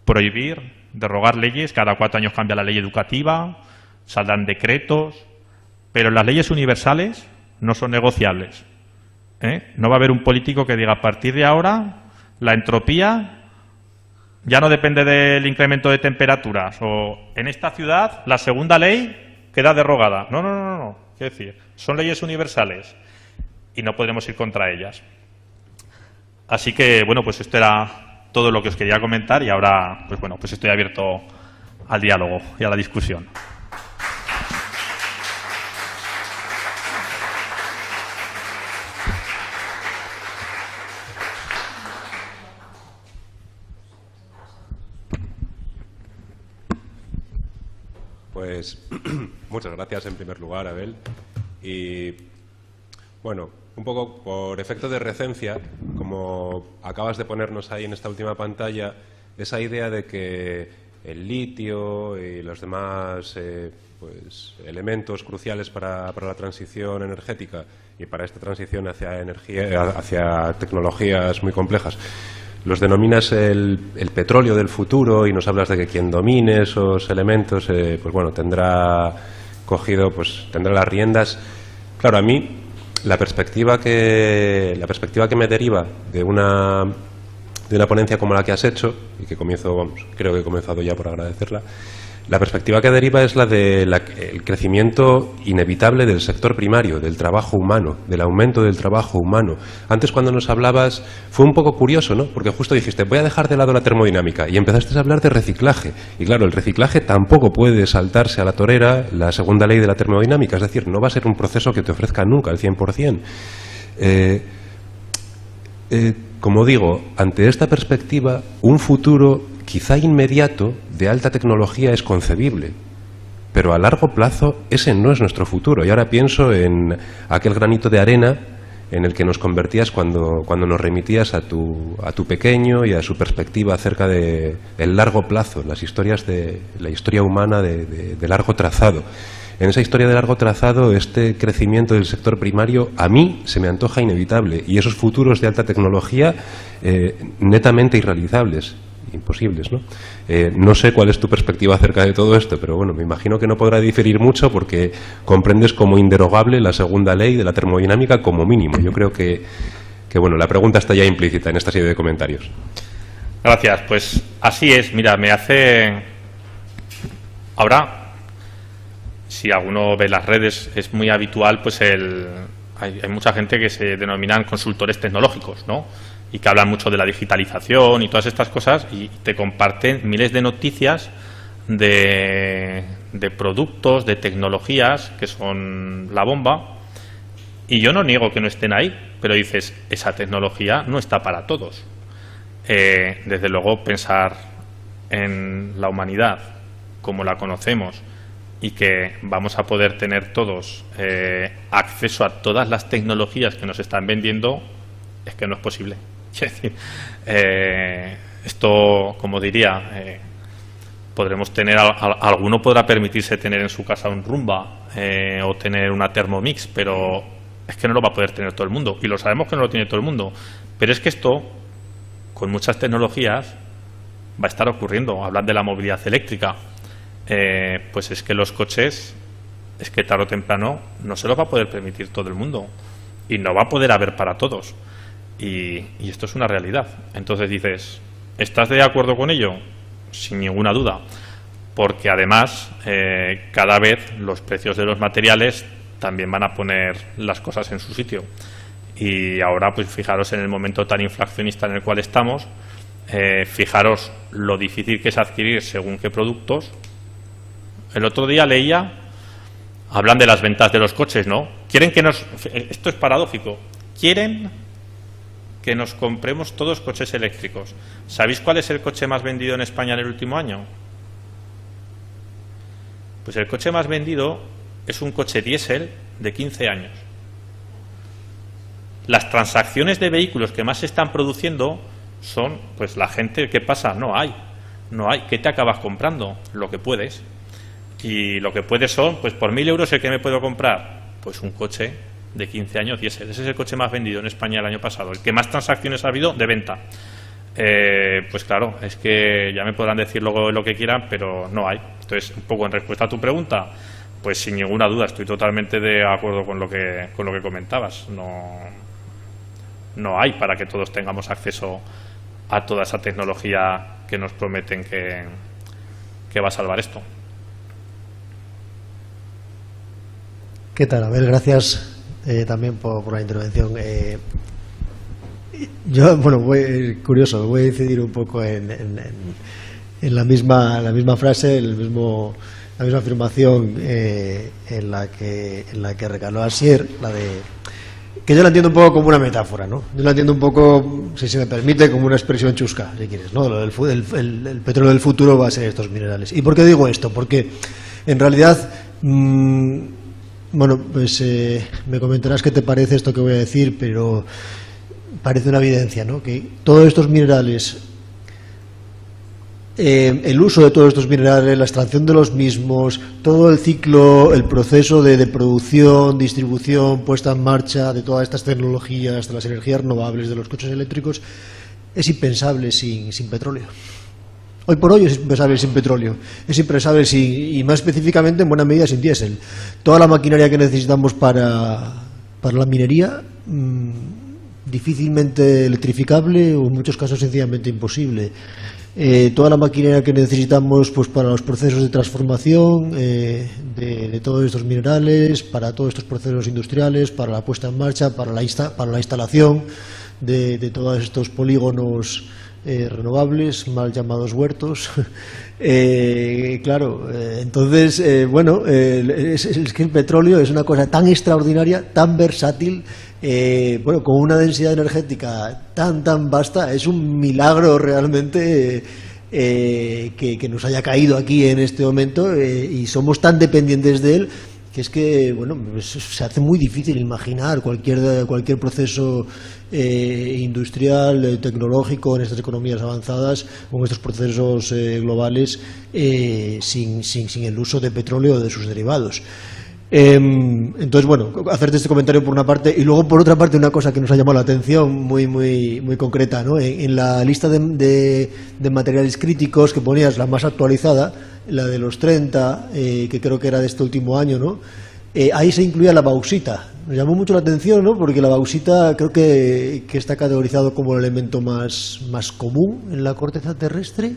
prohibir, derogar leyes, cada 4 años cambia la ley educativa, saldrán decretos, pero las leyes universales no son negociables. No va a haber un político que diga a partir de ahora la entropía ya no depende del incremento de temperaturas, o en esta ciudad la segunda ley queda derogada. No. Quiero decir, son leyes universales y no podremos ir contra ellas. Así que, bueno, pues esto era todo lo que os quería comentar y ahora, pues bueno, pues estoy abierto al diálogo y a la discusión. Pues muchas gracias en primer lugar, Abel. Y bueno, un poco por efecto de recencia, como acabas de ponernos ahí en esta última pantalla, esa idea de que el litio y los demás pues, elementos cruciales para la transición energética y para esta transición hacia tecnologías muy complejas, los denominas el petróleo del futuro y nos hablas de que quien domine esos elementos pues bueno, tendrá las riendas. Claro, a mí la perspectiva que me deriva de una ponencia como la que has hecho, y que creo que he comenzado ya por agradecerla, la perspectiva que deriva es la del crecimiento inevitable del sector primario, del trabajo humano, del aumento del trabajo humano. Antes, cuando nos hablabas, fue un poco curioso, ¿no? Porque justo dijiste, voy a dejar de lado la termodinámica, y empezaste a hablar de reciclaje. Y claro, el reciclaje tampoco puede saltarse a la torera la segunda ley de la termodinámica, es decir, no va a ser un proceso que te ofrezca nunca el 100%. Como digo, ante esta perspectiva, un futuro quizá inmediato de alta tecnología es concebible, pero a largo plazo ese no es nuestro futuro. Y ahora pienso en aquel granito de arena en el que nos convertías cuando nos remitías a tu pequeño y a su perspectiva acerca del largo plazo, la historia humana de largo trazado. En esa historia de largo trazado, este crecimiento del sector primario a mí se me antoja inevitable, y esos futuros de alta tecnología netamente irrealizables, imposibles, ¿no? No sé cuál es tu perspectiva acerca de todo esto, pero bueno, me imagino que no podrá diferir mucho porque comprendes como inderogable la segunda ley de la termodinámica como mínimo. Yo creo que que bueno, la pregunta está ya implícita en esta serie de comentarios. Gracias. Pues así es. Mira, me hace... Ahora, si alguno ve las redes, es muy habitual, pues hay mucha gente que se denominan consultores tecnológicos, ¿no? Y que hablan mucho de la digitalización y todas estas cosas y te comparten miles de noticias de productos, de tecnologías que son la bomba. Y yo no niego que no estén ahí, pero dices, esa tecnología no está para todos. Desde luego, pensar en la humanidad como la conocemos y que vamos a poder tener todos acceso a todas las tecnologías que nos están vendiendo, es que no es posible. Es decir, esto, como diría, podremos tener, alguno podrá permitirse tener en su casa un Roomba o tener una Thermomix, pero es que no lo va a poder tener todo el mundo, y lo sabemos que no lo tiene todo el mundo, pero es que esto, con muchas tecnologías, va a estar ocurriendo. Hablan de la movilidad eléctrica, pues es que los coches, es que tarde o temprano no se los va a poder permitir todo el mundo, y no va a poder haber para todos, y esto es una realidad. Entonces dices, ¿estás de acuerdo con ello? Sin ninguna duda, porque además cada vez los precios de los materiales también van a poner las cosas en su sitio. Y ahora, pues fijaros en el momento tan inflacionista en el cual estamos, fijaros lo difícil que es adquirir según qué productos. El otro día leía, hablan de las ventas de los coches, ¿no? Quieren que nos... Esto es paradójico. Quieren que nos compremos todos coches eléctricos. ¿Sabéis cuál es el coche más vendido en España en el último año? Pues el coche más vendido es un coche diésel de 15 años. Las transacciones de vehículos que más se están produciendo son, pues la gente, ¿qué pasa? No hay. ¿Qué te acabas comprando? Lo que puedes. Y lo que puedes son, pues por 1.000 euros, ¿el que me puedo comprar? Pues un coche de 15 años diésel. Ese es el coche más vendido en España el año pasado, el que más transacciones ha habido de venta. Pues claro, es que ya me podrán decir luego lo que quieran, pero no hay. Entonces, un poco en respuesta a tu pregunta, pues sin ninguna duda estoy totalmente de acuerdo con lo que comentabas. No hay para que todos tengamos acceso a toda esa tecnología que nos prometen que va a salvar esto. ¿Qué tal, Abel? Gracias también por la intervención. Yo, bueno, curioso, voy a incidir un poco en la misma frase, la misma afirmación en la que recaló Asier, la de que yo la entiendo un poco como una metáfora, ¿no? Yo la entiendo un poco, si se me permite, como una expresión chusca, si quieres, ¿no? El petróleo del futuro va a ser estos minerales. ¿Y por qué digo esto? Porque en realidad, bueno, pues me comentarás qué te parece esto que voy a decir, pero parece una evidencia, ¿no? Que todos estos minerales, el uso de todos estos minerales, la extracción de los mismos, todo el ciclo, el proceso de producción, distribución, puesta en marcha de todas estas tecnologías, de las energías renovables, de los coches eléctricos, es impensable sin petróleo. Hoy por hoy es impensable sin petróleo, es impensable y más específicamente en buena medida sin diésel. Toda la maquinaria que necesitamos para la minería, difícilmente electrificable o en muchos casos sencillamente imposible. Toda la maquinaria que necesitamos, pues para los procesos de transformación de todos estos minerales, para todos estos procesos industriales, para la puesta en marcha, para la instalación de todos estos polígonos renovables, mal llamados huertos. Claro, entonces, bueno, es que el petróleo es una cosa tan extraordinaria, tan versátil, bueno, con una densidad energética tan vasta. Es un milagro realmente que nos haya caído aquí en este momento, y somos tan dependientes de él que es que, bueno, se hace muy difícil imaginar cualquier proceso industrial, tecnológico en estas economías avanzadas, con estos procesos globales, sin el uso de petróleo o de sus derivados. Entonces, bueno, hacerte este comentario por una parte, y luego por otra parte una cosa que nos ha llamado la atención muy concreta, ¿no? En la lista de materiales críticos que ponías, la más actualizada, la de los 30, que creo que era de este último año, ¿no? Ahí se incluía la bauxita. Nos llamó mucho la atención, ¿no? Porque la bauxita creo que está categorizado como el elemento más común en la corteza terrestre.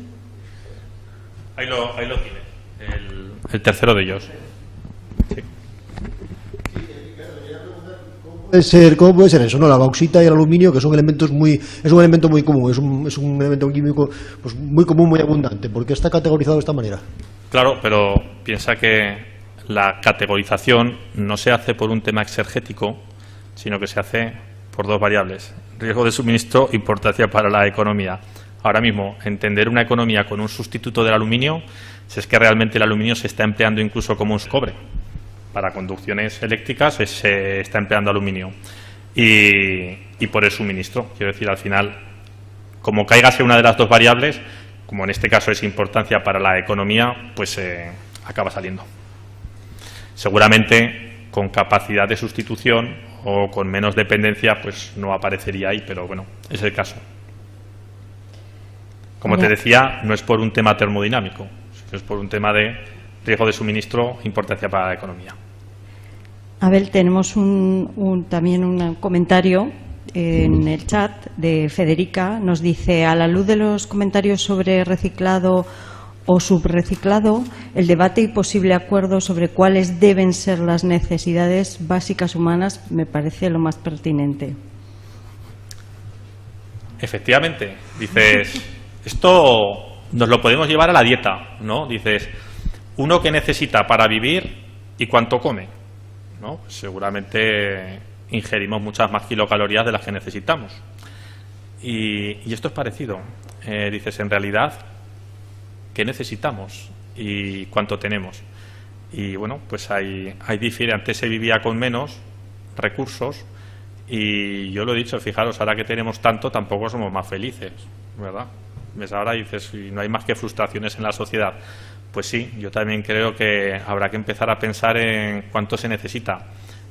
Ahí lo tiene, el tercero de ellos. Sí. ¿Cómo puede ser eso, no? La bauxita y el aluminio, que son elementos es un elemento muy común, es un elemento químico pues muy común, muy abundante. ¿Por qué está categorizado de esta manera? Claro, pero piensa que la categorización no se hace por un tema exergético, sino que se hace por dos variables: riesgo de suministro, importancia para la economía. Ahora mismo, entender una economía con un sustituto del aluminio, si es que realmente el aluminio se está empleando incluso como un cobre. Para conducciones eléctricas se está empleando aluminio. Y por el suministro. Quiero decir, al final, como cáigase una de las dos variables, como en este caso es importancia para la economía, pues acaba saliendo. Seguramente con capacidad de sustitución o con menos dependencia, pues no aparecería ahí, pero bueno, es el caso. Como te decía, no es por un tema termodinámico, es por un tema de riesgo de suministro, importancia para la economía. Abel, tenemos también un comentario en el chat de Federica. Nos dice: a la luz de los comentarios sobre reciclado o subreciclado, el debate y posible acuerdo sobre cuáles deben ser las necesidades básicas humanas me parece lo más pertinente. Efectivamente, dices, esto nos lo podemos llevar a la dieta, ¿no? Dices, uno que necesita para vivir y cuánto come, ¿no? Pues seguramente ingerimos muchas más kilocalorías de las que necesitamos. Y esto es parecido. Dices, en realidad, ¿qué necesitamos y cuánto tenemos? Y bueno, pues ahí difiere. Antes se vivía con menos recursos y yo lo he dicho, fijaros, ahora que tenemos tanto tampoco somos más felices, ¿verdad? ¿Ves? Ahora dices, y no hay más que frustraciones en la sociedad. Pues sí, yo también creo que habrá que empezar a pensar en cuánto se necesita.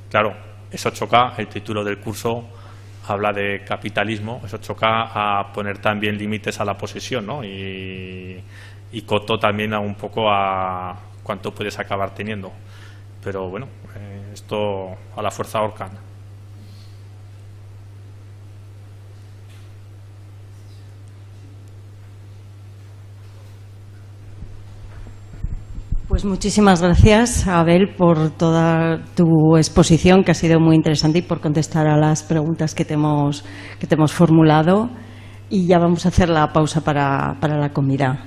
Claro, eso choca, el título del curso habla de capitalismo, eso choca a poner también límites a la posesión, ¿no? Y coto también un poco a cuánto puedes acabar teniendo. Pero bueno, esto a la fuerza ahorcan. Pues muchísimas gracias, Abel, por toda tu exposición, que ha sido muy interesante, y por contestar a las preguntas que te hemos formulado. Y ya vamos a hacer la pausa para la comida.